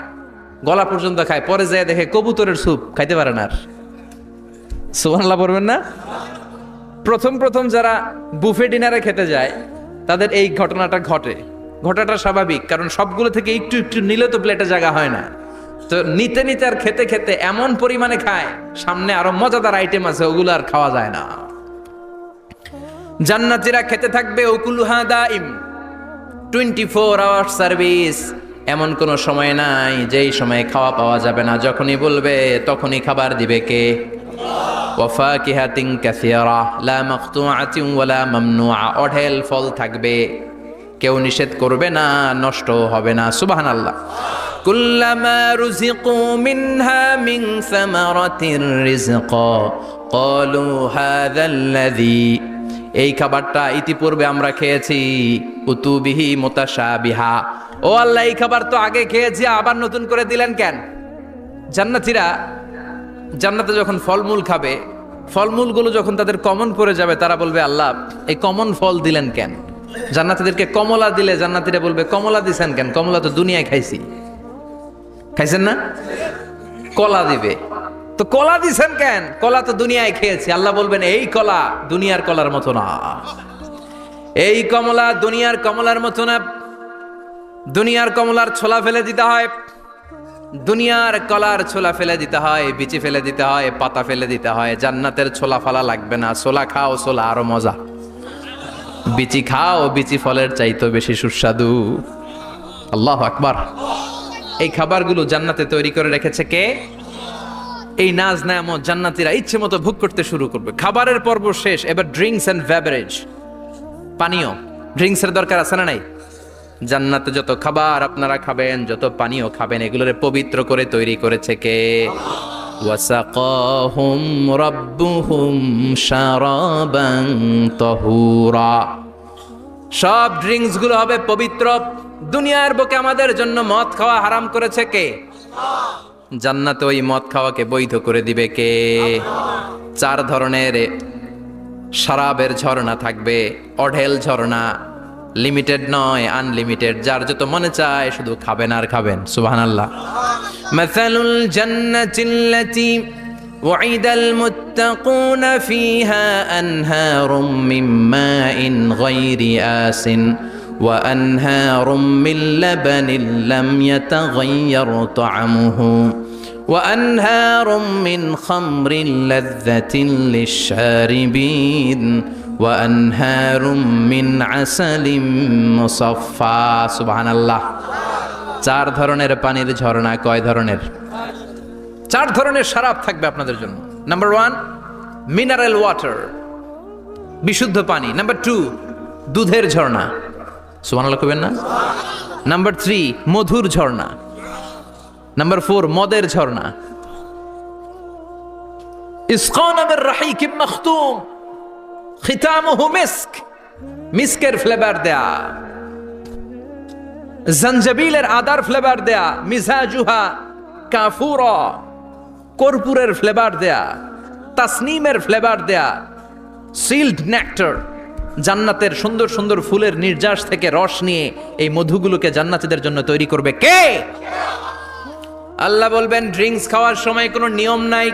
গলা পর্যন্ত খায়, পরে যায় দেখে কবুতরের স্যুপ, খাইতে পারে না আর। সুবহানাল্লাহ পড়বেন না? প্রথম প্রথম যারা বুফে ডিনারে খেতে যায় তাদের এই ঘটনাটা ঘটে। ঘটাটা স্বাভাবিক, কারণ সবগুলো থেকে একটু একটু নিলে তো প্লেটে জায়গা হয় না। তো নিতে নিতে আর খেতে খেতে এমন পরিমাণে খায়, সামনে আরো মজাদার আইটেম আছে, ওগুলো আর খাওয়া যায় না। জান্নাতীরা খেতে থাকবে উকুলুহা দাইম, 24 আওয়ার সার্ভিস। এমন কোন সময় নাই যেই সময়ে খাওয়া পাওয়া যাবে না। যখনই বলবে তখনই খাবার দিবে কে? ওয়াফাকিহাতিন কাসীরা লা মাকতুআতিন ওয়ালা মামনুআ, অঢেল ফল থাকবে, কেউ নিষেধ করবে না, নষ্ট হবে না। সুবহানাল্লাহ। কুল্লামা রুজিকু মিনহা মিন সামারাতির রিজকা ক্বালু হাযাল্লাযী, এই খাবারটা ইতিপূর্বে আমরা খেয়েছি, উতুবিহি মুতাশাবিহা, ও আল্লাহ এই খাবার তো আগে খেয়েছি, আবার নতুন করে দিলেন কেন? জান্নাতীরা জান্নাতে যখন ফলমূল খাবে, ফলমূলগুলো যখন তাদের কমন পড়ে যাবে, তারা বলবে আল্লাহ এই কমন ফল দিলেন কেন? জান্নাতীদেরকে কমলা দিলে জান্নাতীরা বলবে কমলা দিছেন কেন? কমলা তো দুনিয়ায় খাইছি। খাইছেন না? কলা দিবে, তো কলা দিছেন কেন? কলা তো দুনিয়ায় খেয়েছি। আল্লাহ বলবেন এই কলা দুনিয়ার কলার মতো না, এই কমলা দুনিয়ার কমলার মতো না। দুনিয়ার কমলার ছোলা ফেলে দিতে হয়, দুনিয়ার কলার ছোলা ফেলে দিতে হয়, বিচি ফেলে দিতে হয়, পাতা ফেলে দিতে হয়। জান্নাতের ছোলা ফালা লাগবে না, ছোলা খাও, ছোলা আরো মজা। বিচি খাও, বিচি ফলের চাইতো বেশি সুস্বাদু। আল্লাহু আকবার। এই খাবারগুলো জান্নাতে তৈরি করে রেখেছে কে? এই নাজ নেয়ামত জান্নাতীরা ইচ্ছে মতো ভোগ করতে শুরু করবে। খাবারের পর্ব শেষ, এবার ড্রিঙ্কস এন্ড বেভারেজ, পানীয়। ড্রিঙ্কসের দরকার আছে না নাই? জান্নাতে যত খাবার আপনারা খাবেন, যত পানীয় খাবেন, এগুলোরে পবিত্র করে তৈরি করেছে কে? ওয়াসাকাহুম রাব্বুহুম শারাবান তাহুরা। সব ড্রিঙ্কস গুলো হবে পবিত্র। দুনিয়ার বুকে আমাদের জন্য মদ খাওয়া হারাম করেছে কে? জান্নাতে ওই মদ খাওয়াকে বৈধ করে দিবে কে? 4 ধরনের শরাবের ঝর্ণা থাকবে, অঢেল ঝর্ণা, লিমিটেড নয়, আনলিমিটেড। যার যত মনে চায় শুধু খাবেন আর খাবেন। সুবহানাল্লাহ। মাসালুল জান্নাতিল্লাতী ওয়াইদাল মুত্তাকুনা ফিহা আনহারুম মিন মাইন গায়রি আসিন ওয়া আনহারুম মিন লাবানিন লাম ইয়াতাগায়্যার তা'আমুহু وأنهار من خمر لذة للشاربين وأنهار من عسل مصفى سبحان الله। চার ধরনের পানির ঝর্ণা। কয় ধরনের? চার ধরনের শরাব থাকবে আপনাদের জন্য। নাম্বার 1 মিনারেল ওয়াটার, বিশুদ্ধ পানি। নাম্বার 2 দুধের ঝর্ণা, সুবহানাল্লাহ কইবেন না? নাম্বার 3 মধুর ঝর্ণা। নাম্বার 4 মদের ঝর্ণা। ইসকানা মির রাহিকিম মখতুম খিতামুহু মিস্ক, মিস্কের ফ্লেভার দেয়া। জঞ্জাবিলের আদার ফ্লেভার দেয়া। মিজাজুহা কাফুরা, কর্পূরের ফ্লেভার দেয়া। তাসনিমের ফ্লেভার দেয়া। সিল্ড নেক্টার, জান্নাতের সুন্দর সুন্দর ফুলের নির্যাস থেকে রস নিয়ে এই মধুগুলোকে জান্নাতীদের জন্য তৈরি করবে কে? আল্লাহ বলবেন ড্রিঙ্কস খাওয়ার সময় কোনো নিয়ম নাই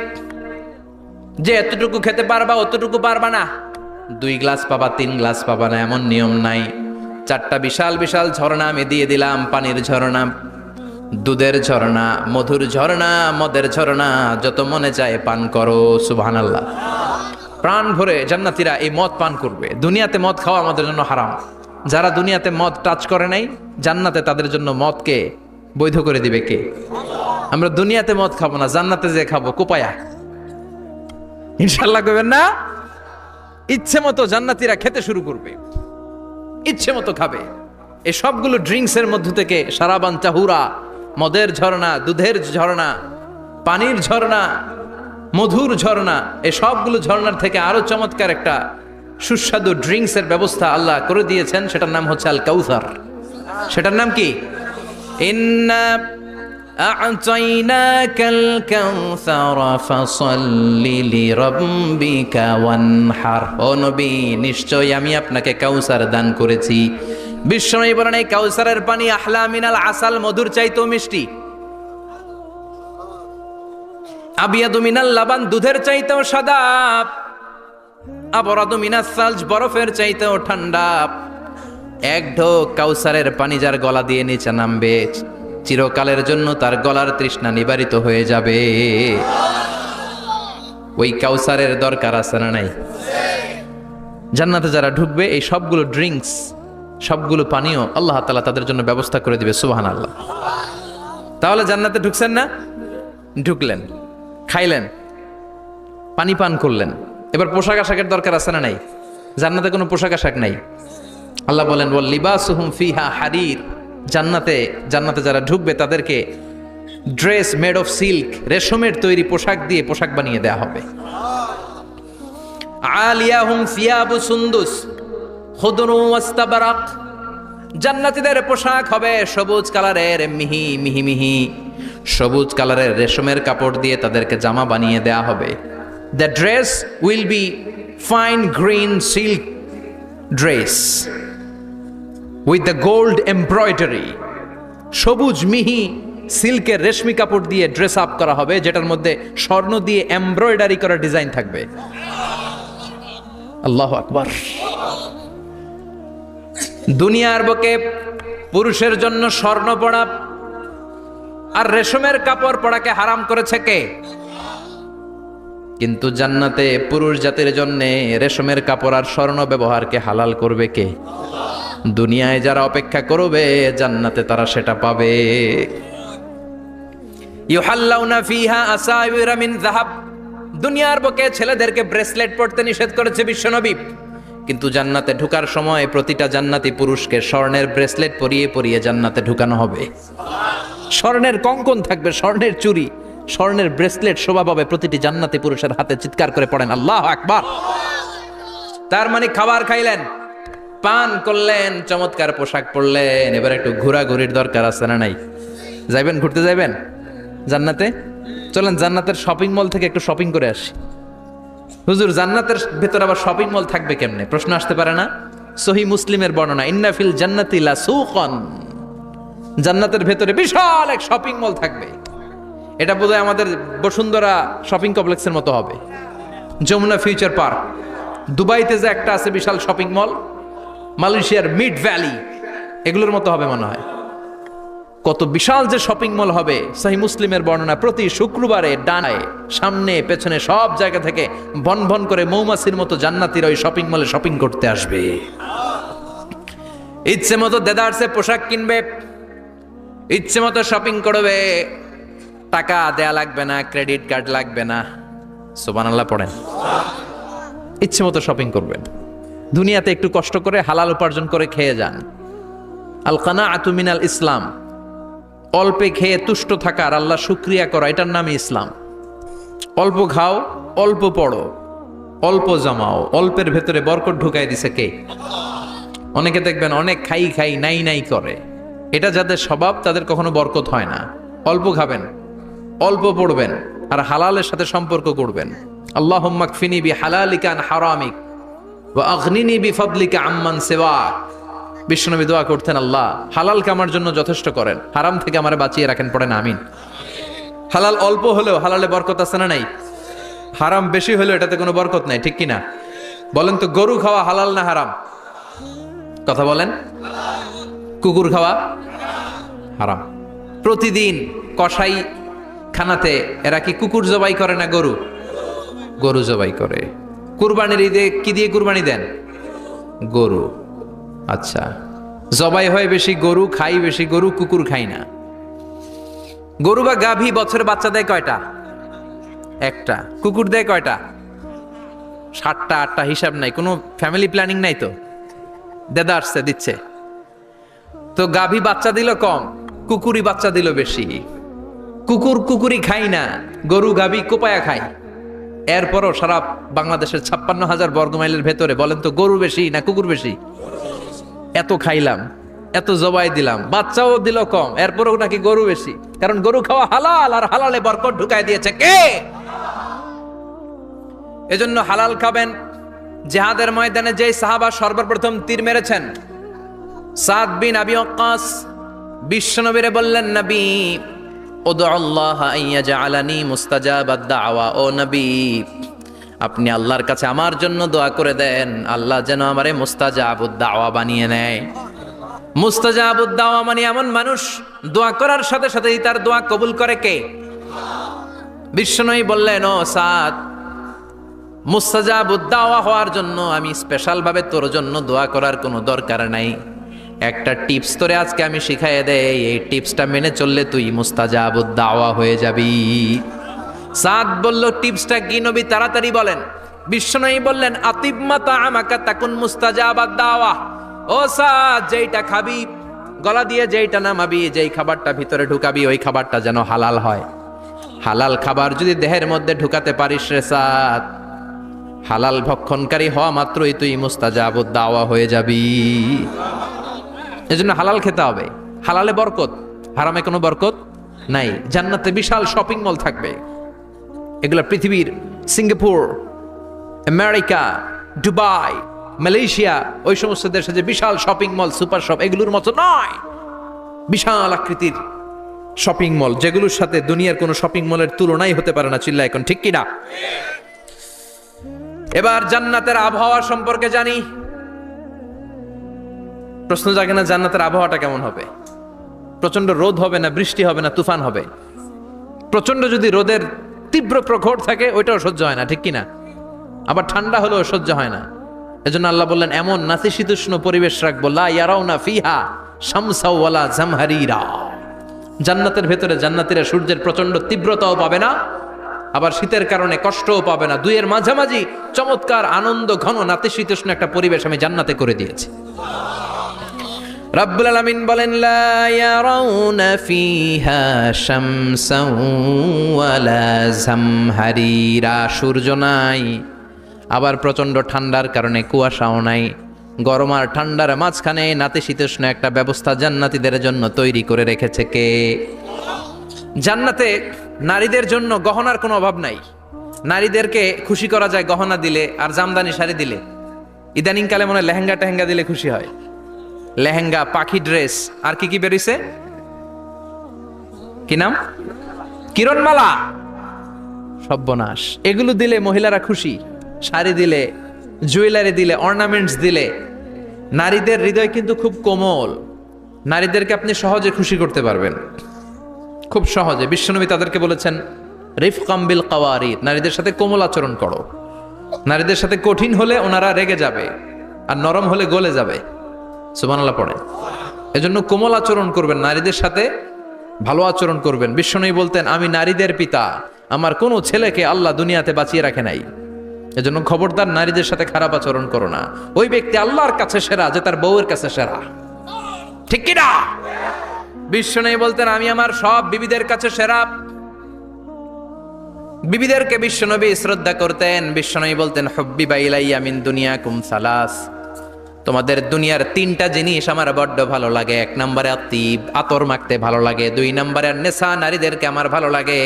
যে এতটুকু খেতে পারবা অতটুকু পারবা না, 2 গ্লাস পাবা 3 গ্লাস পাবা না, এমন নিয়ম নাই। 4টা বিশাল বিশাল ঝর্ণা আমি দিয়ে দিলাম। পানির ঝর্ণা, দুধের ঝর্ণা, মধুর ঝর্ণা, মদের ঝর্ণা, যত মনে চায় পান করো। সুবহানাল্লাহ। প্রাণ ভরে জান্নাতীরা এই মদ পান করবে। দুনিয়াতে মদ খাওয়া আমাদের জন্য হারাম। যারা দুনিয়াতে মদ টাচ করে নাই, জান্নাতে তাদের জন্য মদকে বৈধ করে দিবে কে? আমরা দুনিয়াতে মদ খাবো না, জান্নাতে যে খাবো কোপায়া। ইনশাআল্লাহ কইবেন না? ইচ্ছে মতো জান্নাতীরা খেতে শুরু করবে, ইচ্ছে মতো খাবে। এই সবগুলো ড্রিঙ্কস এর মধ্য থেকে শারাবান তাহুরা, মদের ঝর্ণা, দুধের ঝর্ণা, পানির ঝর্ণা, মধুর ঝর্ণা, এই সবগুলো ঝর্ণার থেকে আরো চমৎকার একটা সুস্বাদু ড্রিঙ্কস এর ব্যবস্থা আল্লাহ করে দিয়েছেন। সেটার নাম হচ্ছে আল কাউসার। সেটার নাম কি? ইন্না আ'তাইনাকাল কাউসার ফাসাল্লি লিরাব্বিকা ওয়ানহার। ও নবী, নিশ্চয়ই আমি আপনাকে কাউসার দান করেছি। বিশ্বনবী বলেন এই কাউসারের পানি আহলা মিনাল আসাল, মধুর চাইতেও মিষ্টি। আবিয়াদু মিনাল লাবান, দুধের চাইতেও সাদা। আবরাদু মিনাস সালজ, বরফের চাইতেও ঠান্ডা। এক ঢোক কাউসারের পানি যার গলা দিয়ে নিচে নামবে, চিরকালের জন্য তার গলার তৃষ্ণা নিবারিত হয়ে যাবে। ওই কাউসারের দরকার আছে না নাই? জান্নাতে যারা ঢুকবে এই সবগুলো ড্রিঙ্কস, সবগুলো পানীয় আল্লাহ তাআলা তাদের জন্য ব্যবস্থা করে দিবে। সুবহানাল্লাহ। তাহলে জান্নাতে ঢুকছেন না? ঢুকলেন, খাইলেন, পানি পান করলেন। এবার পোশাক আশাকের দরকার আছে না নাই? জান্নাতে কোনো পোশাক আশাক নাই। আল্লাহ বলেন ওয়াল লিবাসুহুম ফিহা হারির। জান্নাতে যারা ঢুকবে তাদেরকে ড্রেস মেড অফ সিল্ক, রেশমের তৈরি পোশাক দিয়ে পোশাক বানিয়ে দেয়া হবে। আলিয়াহুম সিয়াবু সুন্দুস খুদরু ওয়াস্তাবরাক। জান্নাতীদের পোশাক হবে সবুজ কালারের, মিহি মিহি মিহি সবুজ কালারের রেশমের কাপড় দিয়ে তাদেরকে জামা বানিয়ে দেয়া হবে। The dress will be fine green silk dress with the gold embroidery. সবুজ মিহি সিল্কের রেশমি কাপড় দিয়ে ড্রেস আপ করা হবে, যেটার মধ্যে স্বর্ণ দিয়ে এমব্রয়ডারি করা ডিজাইন থাকবে। আল্লাহু আকবার। দুনিয়ার বুকে পুরুষের জন্য স্বর্ণ পরা আর রেশমের কাপড় পরাকে হারাম করেছে কে? কিন্তু জান্নাতে পুরুষ জাতির জন্য রেশমের কাপড় আর স্বর্ণ ব্যবহারকে হালাল করবে কে? দুনিয়ায় যারা অপেক্ষা করবে জান্নাতে তারা সেটা পাবে। ইউহাল্লাউনা ফিহা আসাইরা মিন যাহাব। দুনিয়ার বুকে ছেলেদেরকে ব্রেসলেট পরতে নিষেধ করেছে বিশ্বনবী, কিন্তু জান্নাতে ঢোকার সময় প্রতিটা জান্নাতি পুরুষকে স্বর্ণের ব্রেসলেট পরিয়ে পরিয়ে জান্নাতে ঢুকানো হবে। স্বর্ণের কঙ্কন থাকবে, স্বর্ণের চুড়ি, স্বর্ণের ব্রেসলেট শোভা পাবে প্রতিটি জান্নাতি পুরুষের হাতে। চিৎকার করে পড়েন আল্লাহু আকবার। তার মানে খাবার খাইলেন, পান করলেন, চমৎকার পোশাক পরলেন, এবার একটু ঘোরাঘুরির দরকার আছে না নাই? যাইবেন, ঘুরতে যাইবেন জান্নাতে? চলেন জান্নাতের শপিং মল থেকে একটু শপিং করে আসি। হুজুর জান্নাতের ভেতর আবার শপিং মল থাকবে কেমনে? প্রশ্ন আসতে পারে না? সহিহ মুসলিমের বর্ণনা, ইন্না ফিল জান্নাতি লাসুকান, জান্নাতের ভেতরে বিশাল এক শপিং মল থাকবে। এটা বোধহয় আমাদের বসুন্ধরা শপিং কমপ্লেক্সের মতো হবে, যমুনা ফিউচার পার্ক। দুবাইতে যে একটা আছে বিশাল শপিং মল, মালয়েশিয়ার মিড ভ্যালি, এগুলোর মতো হবে মনে হয়। কত বিশাল যে শপিং মল হবে। সহিহ মুসলিমের বর্ণনা, প্রতি শুক্রবারে ডানায় সামনে পেছনে সব জায়গা থেকে ভন ভন করে মৌমাছির মতো জান্নাতীরা ওই শপিং মলে শপিং করতে আসবে। ইচ্ছে মতো দেদারসে পোশাক কিনবে, ইচ্ছে মতো শপিং করবে, টাকা দেয়া লাগবে না, ক্রেডিট কার্ড লাগবে না। সুবহানাল্লাহ পড়েন। ইচ্ছে মতো শপিং করবেন। দুনিয়াতে একটু কষ্ট করে হালাল উপার্জন করে খেয়ে যান। আল কানাআতু মিনাল ইসলাম, অল্পে খেয়ে তুষ্ট থাকা আর আল্লাহ শুকরিয়া করা, এটার নামই ইসলাম। অল্প খাও, অল্প পড়ো, অল্প জমাও, অল্পের ভেতরে বরকত ঢুকাই দিছে কে? অনেকে দেখবেন অনেক খাই খাই নাই নাই করে, এটা যাদের স্বভাব তাদের কখনো বরকত হয় না। অল্প খাবেন, অল্প পড়বেন, আর হালালের সাথে সম্পর্ক করবেন। আল্লাহুম্মা কফিনি বিহালালিকা আন হারামিক ওয়া আগনিনি বিফাদলিকা আম্মান সিওয়াক। বিশ্বনবী দোয়া করতেন, আল্লাহ হালালকে আমার জন্য যথেষ্ট করেন, হারাম থেকে আমারে বাঁচিয়ে রাখেন। পড়েন আমিন। হালাল অল্প হলেও হালালে বরকত আছে না নাই? হারাম বেশি হলেও এটাতে কোনো বরকত নাই, ঠিক কিনা? বলেন তো, গরু খাওয়া হালাল না হারাম? কথা বলেন। কুকুর খাওয়া হারাম। প্রতিদিন কসাই খানাতে এরা কি কুকুর জবাই করে না গরু? গরু জবাই করে। কুরবানির ঈদে কি দিয়ে কুরবানি দেন? গরু। আচ্ছা, জবাই হয় বেশি গরু, খাই বেশি গরু, কুকুর খাই না। গরু বা গাভী বছরে বাচ্চা দেয় কয়টা? একটা। কুকুর দেয় কয়টা? 7টা 8টা, হিসাব নাই, কোনো ফ্যামিলি প্ল্যানিং নাই তো, দেদা আসছে দিচ্ছে। তো গাভী বাচ্চা দিল কম, কুকুরি বাচ্চা দিল বেশি। কুকুর কুকুরি খাই না, গরু গাভী কোপায়া খায়। এরপরও সারা বাংলাদেশের 56,000 বর্গমাইলের ভেতরে বলেন তো, গরু বেশি না কুকুর বেশি? এত খাইলাম, এত জবাই দিলাম, বাচ্চাও দিল কম, এরপরও নাকি গরু বেশি। কারণ গরু খাওয়া হালাল, আর হালালে বরকত ঢুকাই দিয়েছে কে? এজন্য হালাল খাবেন। জিহাদের ময়দানে যেই সাহাবা সর্বপ্রথম তীর মেরেছেন, সাদ বিন আবি ওয়াক্কাস, বিশ্বনবীরে বললেন, নবী উদু আল্লাহ আইয়াজআলানি মুস্তাজাবাদ দাওয়া। ও নবী, আপনি আল্লাহর কাছে আমার জন্য দোয়া করে দেন, আল্লাহ যেন আমারে মুস্তাজাবুদ দাওয়া বানিয়ে নেয়। মুস্তাজাবুদ দাওয়া মানে এমন মানুষ, দোয়া করার সাথে সাথেই তার দোয়া কবুল করে কে? বিশ্বনবী বললেন, ও সাদ, মুস্তাজাবুদ দাওয়া হওয়ার জন্য আমি স্পেশাল ভাবে তোর জন্য দোয়া করার কোনো দরকার নাই। একটা টিপস তোরে আজকে আমি শিখাই দেই, এই টিপসটা মেনে চললে তুই মুস্তাজাবুদ দাওয়া হয়ে যাবি। সাদ বলল, টিপসটা কি নবী? তাড়াতাড়ি বলেন। বিশ্বনবী বললেন, আতিব মাতা আমাকা তাকুন মুস্তাজাবাদ দাওয়া। ও সাদ, যেইটা খাবি, গলা দিয়ে যেইটা নামাবি, যেই খাবারটা ভিতরে ঢুকাবি, ওই খাবারটা যেন হালাল হয়। হালাল খাবার যদি দেহের মধ্যে ঢুকাতে পারিস রে সাদ, হালাল ভক্ষণকারী হওয়া মাত্রই তুই মুস্তাজাবুদ দাওয়া হয়ে যাবি। এজন্য হালাল খেতে হবে। হালালে বরকত, হারামে কোনো বরকত নাই। জান্নাতে বিশাল শপিং মল থাকবে। এগুলো পৃথিবীর সিঙ্গাপুর, আমেরিকা, দুবাই, মালয়েশিয়া, ওই সমস্ত দেশে যে বিশাল শপিং মল, সুপার শপ, এগুলোর মতো নয়। বিশাল আকৃতির শপিং মল, যেগুলোর সাথে দুনিয়ার কোনো শপিং মলের তুলনাই হতে পারে না। চিল্লা এখন ঠিক কিনা? এবার জান্নাতের আবহাওয়া সম্পর্কে জানি। প্রশ্ন জাগে না, জান্নাতের আবহাওয়াটা কেমন হবে? প্রচন্ড রোদ হবে না, বৃষ্টি হবে না, তুফান হবে? প্রচন্ড যদি রোদের তীব্র প্রখর থাকে, ওইটাও সহ্য হয় না, ঠিক কিনা? আবার ঠান্ডা হলেও সহ্য হয় না। এজন্য আল্লাহ বললেন, এমন নাতিশীতোষ্ণ পরিবেশ রাখবো, লা ইয়ারাউনা ফিহা শামসা ওয়ালা জামহারিরা। জান্নাতের ভেতরে জান্নাতীরা সূর্যের প্রচন্ড তীব্রতাও পাবে না, আবার শীতের কারণে কষ্টও পাবে না। দুইয়ের মাঝামাঝি চমৎকার আনন্দ ঘন নাতিশীতোষ্ণ একটা পরিবেশ আমি জান্নাতে করে দিয়েছি। রাব্বুল আলামিন বলেন, লা ইয়ারাউনা ফিহা শামসাও ওয়ালা জামহারিরা। সূর্য নাই, আবার প্রচন্ড ঠান্ডার কারণে কুয়াশাও নাই। গরম আর ঠান্ডার মাঝখানে নাতিশীতোষ্ণ একটা ব্যবস্থা জান্নাতীদের জন্য তৈরি করে রেখেছে কে? জান্নাতে নারীদের জন্য গহনার কোনো অভাব নাই। নারীদেরকে খুশি করা যায় গহনা দিলে আর জামদানি শাড়ি দিলে। ইদানিং কালে মনে হয় লেহেঙ্গা টেহেঙ্গা দিলে খুশি হয়। লেহেঙ্গা, পাখি ড্রেস, আর কি কি বেরিয়েছে, কি নাম, কিরণমালা, সর্বনাশ। এগুলো দিলে মহিলারা খুশি। শাড়ি দিলে, জুয়েলারি দিলে, অর্নামেন্টস দিলে। নারীদের হৃদয় কিন্তু খুব কোমল, নারীদেরকে আপনি সহজে খুশি করতে পারবেন, খুব সহজে। বিশ্বনবী তাদেরকে বলেছেন রিফকাম বিল কাওয়ারিদ, নারীদের সাথে কোমল আচরণ করো। নারীদের সাথে কঠিন হলে ওনারা রেগে যাবে, আর নরম হলে গলে যাবে। সুবহানাল্লাহ পড়ে। এজন্য কোমল আচরণ করবেন, নারীদের সাথে ভালো আচরণ করবেন। বিশ্বনবী বলতেন আমি নারীদের পিতা, আমার কোনো ছেলেকে আল্লাহ দুনিয়াতে বাঁচিয়ে রাখে নাই। এজন্য খবরদার নারীদের সাথে খারাপ আচরণ করো না। ওই ব্যক্তি আল্লাহর কাছে সেরা যে তার বউয়ের কাছে সেরা, ঠিক কি না? বিশ্বনবী বলতেন আমি আমার সব বিবিদের কাছে সেরা। বিবিদেরকে বিশ্বনবী শ্রদ্ধা করতেন। বিশ্বনবী বলতেন হুব্বিবা ইলাইয়া মিন দুনিয়াকুম সালাস, তোমাদের দুনিয়ার তিনটা জিনিস আমার বড্ড ভালো লাগে। এক নম্বরে আতিব, আতর মাখতে ভালো লাগে। দুই নম্বরে নেশা, নারীদেরকে আমার ভালো লাগে।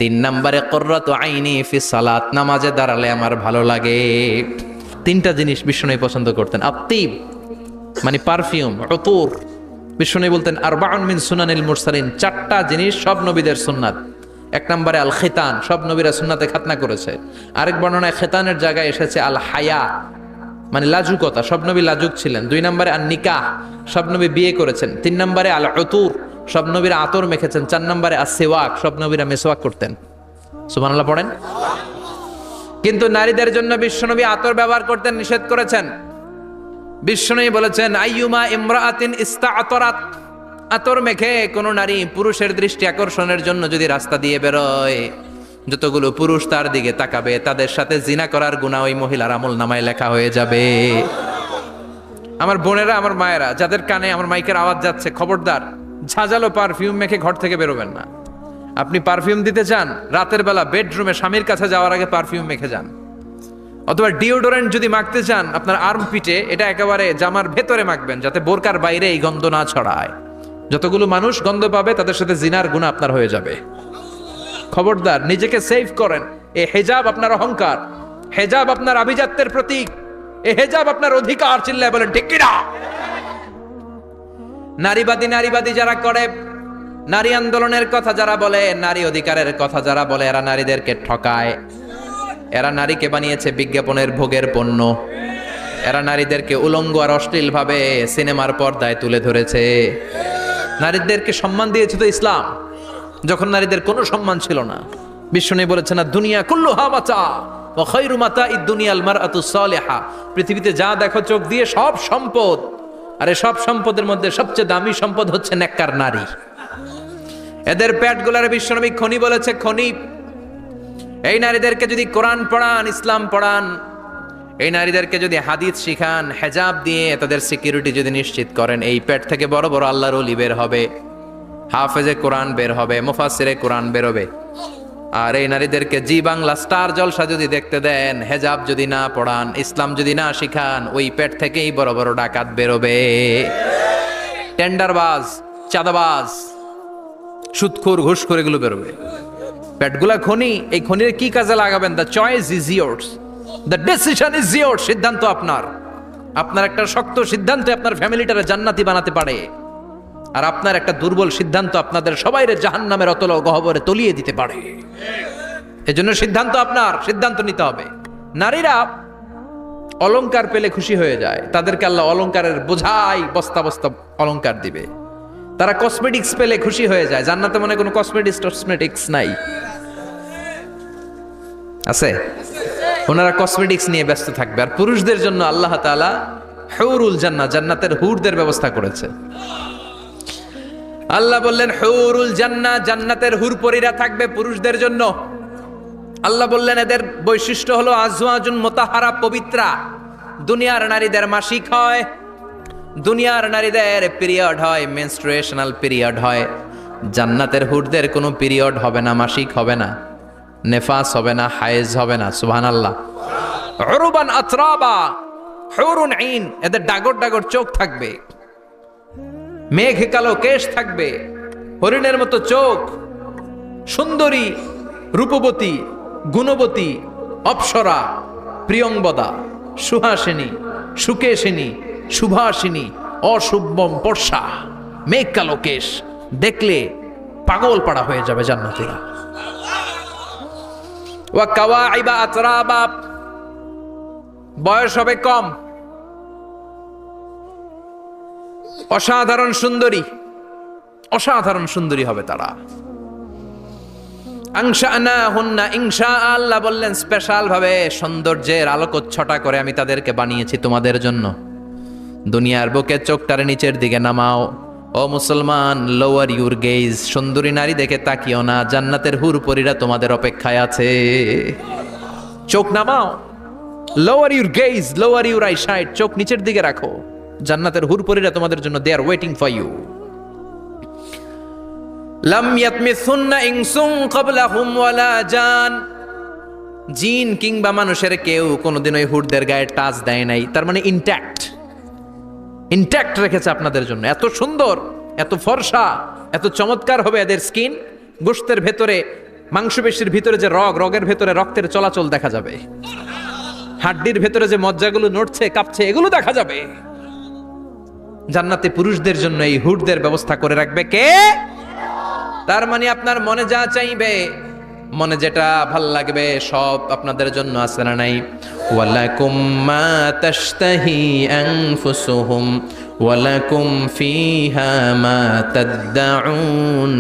তিন নম্বরে কুররাতু আইনি ফিস সালাত, নামাজে দাঁড়ালে আমার ভালো লাগে। তিনটা জিনিস বিশ্বনবী পছন্দ করতেন। আতিব মানে পারফিউম, উতুর। বিশ্বনবী বলতেন আরবাউন মিন সুনানিল মুরসালিন, চারটা জিনিস সব নবীদের সুন্নাত। এক নম্বরে আল খিতান, সব নবীরা সুন্নাতে খাতনা করেছে। আরেক বর্ণনায় খিতানের জায়গায় এসেছে আল হায়া, মানে লাজুকতা, সব নবী লাজুক ছিলেন। দুই নম্বরে আন নিকাহ, সব নবী বিয়ে করেছেন। তিন নম্বরে আল উতুর, সব নবীরা আতর মেখেছেন। চার নম্বরে আসিওয়াক, সব নবীরা মেসওয়াক করতেন। সুবহানাল্লাহ পড়েন। কিন্তু নারীদের জন্য বিশ্বনবী আতর ব্যবহার করতে নিষেধ করেছেন। বিশ্বনবী বলেছেন আইয়ুমা ইমরাআতিন ইস্তাআতরাত, আতর মেখে কোন নারী পুরুষের দৃষ্টি আকর্ষণের জন্য যদি রাস্তা দিয়ে বেরোয়, যতগুলো পুরুষ তার দিকে তাকাবে তাদের সাথে জিনা করার গুনাহ ওই মহিলার আমলনামায় লেখা হয়ে যাবে। আমার বোনেরা, আমার মায়েরা, যাদের কানে আমার মাইকের আওয়াজ যাচ্ছে, খবরদার ঝাঁঝালো পারফিউম মেখে ঘর থেকে বেরোবেন না। আপনি পারফিউম দিতে চান, রাতের বেলা বেডরুমে স্বামীর কাছে যাওয়ার আগে পারফিউম মেখে যান। অথবা ডিওডোরেন্ট যদি মাখতে চান, আপনার আর্ম পিটে এটা একেবারে জামার ভেতরে মাখবেন, যাতে বোরকার বাইরে এই গন্ধ না ছড়ায়। যতগুলো মানুষ গন্ধ পাবে তাদের সাথে জিনার গুনাহ আপনার হয়ে যাবে। খবরদার, নিজেকে সেভ করেন। এই হেজাব আপনার অহংকার, হেজাব আপনার আভিজাত্যের প্রতীক, এই হেজাব আপনার অধিকার। চিল্লায় বলেন ঠিক কিনা? নারীবাদী যারা করে, নারী আন্দোলনের কথা যারা বলে, নারী অধিকারের কথা যারা বলে, এরা নারীদেরকে ঠকায়। এরা নারীকে বানিয়েছে বিজ্ঞাপনের ভোগের পণ্য। এরা নারীদেরকে উলঙ্গ আর অশ্লীল ভাবে সিনেমার পর্দায় তুলে ধরেছে। নারীদেরকে সম্মান দিয়েছে তো ইসলাম, যখন নারীদের কোনো সম্মান ছিল না। বিশ্বনবী বলেছেন না দুনিয়া কুল্লুহা মাতা ওয়া খায়রু মাতাইদ দুনিয়াল মারআতুস সালিহা, পৃথিবীতে যা দেখো চোখ দিয়ে সব সম্পদ, আর এই সব সম্পদের মধ্যে সবচেয়ে দামি সম্পদ হচ্ছে নেককার নারী। এদের পেটগুলার বিশ্বনবী খনি বলেছে, খনি। এই নারীদেরকে যদি কোরআন পড়ান, ইসলাম পড়ান, এই নারীদেরকে যদি হাদিস শিখান, হেজাব দিয়ে তাদের সিকিউরিটি যদি নিশ্চিত করেন, এই পেট থেকে বড় বড় আল্লাহর ওলি বের হবে, হাফেজে কোরআন বের হবে, মুফাসসিরে কোরআন বের হবে। আর এই নারীদেরকে জি বাংলা স্টার জলসা যদি দেখতে দেন, হেজাব যদি না পড়ান, ইসলাম যদি না শিখান, ওই পেট থেকেই বড় বড় ডাকাত বেরোবে, টেন্ডারবাজ, চাঁদাবাজ, সুদখোর, ঘুষখোর, এগুলো বেরোবে। পেটগুলা খনি, এই খনির কি কাজে লাগাবেন? The choice is years, the decision is years. সিদ্ধান্ত আপনার। আপনার একটা শক্ত সিদ্ধান্ত আপনার ফ্যামিলিটারে জান্নাতি বানাতে পারে, আর আপনার একটা দুর্বল সিদ্ধান্ত আপনাদের সবাইরে জাহান্নামের অতল গহ্বরে তলিয়ে দিতে পারে। এজন্য সিদ্ধান্ত আপনার, সিদ্ধান্ত নিতে হবে। নারীরা অলংকার পেলে খুশি হয়ে যায়, তাদেরকে আল্লাহ অলংকারের বোঝাই বস্তা বস্তা অলংকার দিবে। তারা কসমেটিক্স পেলে খুশি হয়ে যায়। জান্নাতে মনে কোনো কসমেটিক্স নাই, আছে? ওনারা কসমেটিক্স নিয়ে ব্যস্ত থাকবে। আর পুরুষদের জন্য আল্লাহ তাআলা হুরুল জান্নাহ, জান্নাতের হুরদের ব্যবস্থা করেছে। আল্লাহ বললেন হুরুল জান্নাহ, জান্নাতের হুরপরীরা থাকবে পুরুষদের জন্য। আল্লাহ বললেন এদের বৈশিষ্ট্য হলো আজওয়াজুন মুতাহারা, পবিত্রা। দুনিয়ার নারীদের মাসিক হয়, দুনিয়ার নারীদের পিরিয়ড হয়, মেনস্ট্রুয়েশনাল পিরিয়ড হয়। জান্নাতের হুরদের কোনো পিরিয়ড হবে না, মাসিক হবে না, নেফাস হবে না, হায়েজ হবে না। সুবহানাল্লাহ। উরুবান আতরাবা, হুরুন আইন, এদের ডাগর ডাগর চোখ থাকবে, মেঘ কালো কেশ থাকবে, হরিণের মতো চোখ, সুন্দরী, রূপবতী, গুণবতী, অপ্সরা, প্রিয়ংবদা, সুহাসিনী, সুকেশিনী, সুভাষিনী, অশুভম বর্ষা, মেঘ কালো কেশ, দেখলে পাগল পাড়া হয়ে যাবে জান্নাতীরা। ওয়া কাওয়াইবা আতরাবা, বয়স হবে কম, অসাধারণ সুন্দরী, অসাধারণ সুন্দরী হবে তারা। আনশানাহুন্না ইনশা, আল্লাহ বললেন স্পেশাল ভাবে সৌন্দর্যের আলোকচ্ছটা করে আমি তাদেরকে বানিয়েছি তোমাদের জন্য। দুনিয়ার বুকে চোখটারে নিচের দিকে নামাও। ও মুসলমান, লোয়ার ইউর গেজ, সুন্দরী নারী দেখে তাকিও না, জান্নাতের হুরপরীরা তোমাদের অপেক্ষায় আছে। চোখ নামাও, lower your gauge, lower your I side, চোখ নিচের দিকে রাখো, জান্নাতের হুরপরীরা তোমাদের জন্য দে আর ওয়েটিং ফর ইউ। লাম ইয়াতমিসুন্না ইনসুন ক্বাবলাহুম ওয়ালা জান, জিন কিংবা মানুষের কেউ কোনোদিন ওই হুরদের গায়ে টাচ দেয় নাই। তার মানে ইনট্যাক্ট, ইনট্যাক্ট রেখেছে আপনাদের জন্য। এত সুন্দর, এত ফর্সা, এত চমৎকার হবে এদের স্কিন। গোশতের ভেতরে, মাংসপেশির ভিতরে যে রগ, রগের ভেতরে রক্তের চলাচল দেখা যাবে, হাড্ডির ভেতরে যে মজ্জাগুলো নড়ছে কাঁপছে এগুলো দেখা যাবে। জান্নাতে পুরুষদের জন্য এই হুডদের ব্যবস্থা করে রাখবে কে? তার মানে আপনার মনে যা চাইবে, মনে যেটা ভাল লাগবে সব আপনাদের জন্য আছে না নাই? ওয়ালাকুম মা তাশতাহি আনফুসুহুম ওয়ালাকুম ফিহা মা তাদউন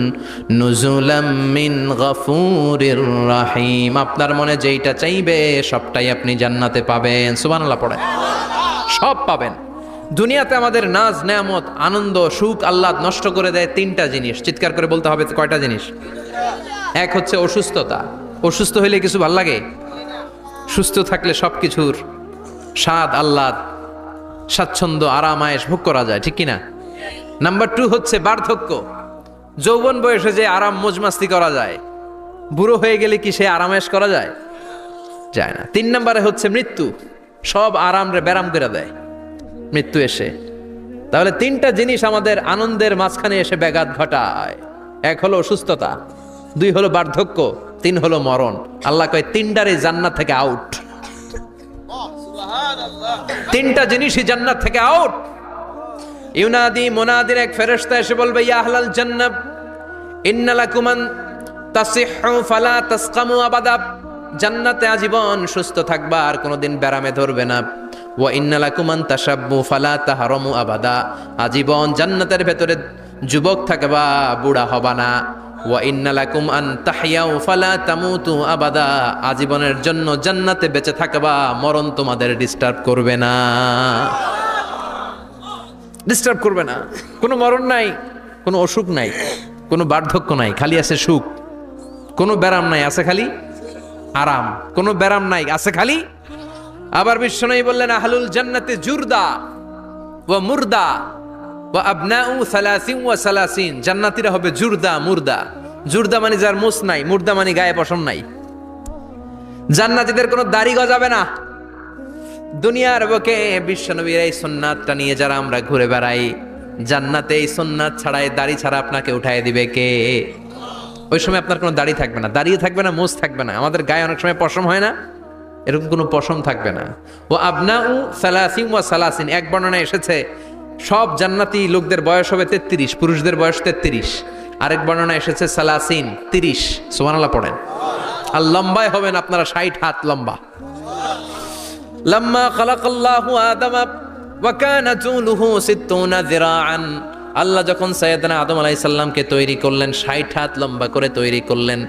নুজুলাম মিন গফুরির রহিম। আপনার মনে যেইটা চাইবে সবটাই আপনি জান্নাতে পাবেন। সুবহানাল্লাহ পড়ে, সব পাবেন। দুনিয়াতে আমাদের নাজ নেয়ামত, আনন্দ, সুখ, আহ্লাদ নষ্ট করে দেয় তিনটা জিনিস। চিৎকার করে বলতে হবে কয়টা জিনিস? এক হচ্ছে অসুস্থতা। অসুস্থ হইলে কিছু ভাল লাগে? সুস্থ থাকলে সবকিছুর স্বাদ, আহ্লাদ, স্বাচ্ছন্দ্য, আরাম, আয়েশ ভোগ করা যায়, ঠিক কিনা? নাম্বার 2 হচ্ছে বার্ধক্য। যৌবন বয়সে যে আরাম মজমাস্তি করা যায়, বুড়ো হয়ে গেলে কি সে আরাম আয়েশ করা যায়? যায় না। 3 নম্বরে হচ্ছে মৃত্যু। সব আরাম রে ব্যারাম করে দেয় মৃত্যু এসে। তাহলে 3টা জিনিস আমাদের আনন্দের মাঝখানে এসে ব্যাঘাত ঘটায়। 1 হলো অসুস্থতা, 2 হলো বার্ধক্য, 3 হলো মরণ। আল্লাহ কয় 3টারই জান্নাত থেকে আউট। 3টা জিনিসই জান্নাত থেকে আউট। ইউনাদি, মুনাদির এক ফেরেশতা এসে বলবে, ইয়া আহলাল জান্নাত ইন্না লাকুম আন তাসিহু ফালা তাসকামু আবাদা। জান্নাতে আজীবন সুস্থ থাকবা, আর কোনোদিন ব্যারামে ধরবে না। ওয়া ইন্না লাকুম আন তাশাব্বু ফালা তাহরামু আবাদা। আজীবন জান্নাতের ভেতরে যুবক থাকবা, বুড়া হবা না। ওয়া ইন্না লাকুম আন তাহইয়াউ ফালা তামুতু আবাদা। আজীবনের জন্য জান্নাতে বেঁচে থাকবা, মরণ তোমাদের ডিস্টার্ব করবে না, ডিস্টার্ব করবে না। কোনো মরণ নাই, কোনো অসুখ নাই, কোনো বার্ধক্য নাই, খালি আছে সুখ। কোনো ব্যারাম নাই, আছে খালি আরাম। কোনো ব্যারাম নাই, আছে খালি। আবার বিশ্বনবী বললেন, আহলুল জান্নাতে জুরদা ওয়া মুরদা ওয়া আবনাউ 30 ওয়া 30। জান্নাতীরা হবে জুরদা, মুরদা। জুরদা মানে যার মুছ নাই, মুরদা মানে গায়ে পশম নাই। জান্নাতীদের কোনো দাড়ি গজাবে না। দুনিয়ার বুকে বিশ্বনবীর এই সুন্নাতটা নিয়ে যারা আমরা ঘুরে বেড়াই, জান্নাতে এই সুন্নাত ছাড়াই, দাড়ি ছাড়া আপনাকে উঠায় দিবে কে? ওই সময় আপনার কোনো দাড়ি থাকবে না, দাড়িয়ে থাকবে না, মুছ থাকবে না। আমাদের গায়ে অনেক সময় পশম হয় না, এরকম কোনো পশম থাকবে না। ও আবনাউ 30 ওয়া 30। এক বর্ণনায় এসেছে সব জান্নাতি লোকদের বয়স হবে 33, পুরুষদের বয়স 33। আরেক বর্ণনায় এসেছে 30। সুবহানাল্লাহ পড়েন। আর লম্বায় হবেন আপনারা 60 হাত লম্বা। লাম্মা খালাকাল্লাহু আদামা ওয়া কানা তুলুহু 60 যিরাআন। আল্লাহ যখন সাইয়েদনা আদম আলাইহিস সালামকে তৈরি করলেন, 60 হাত লম্বা করে তৈরি করলেন।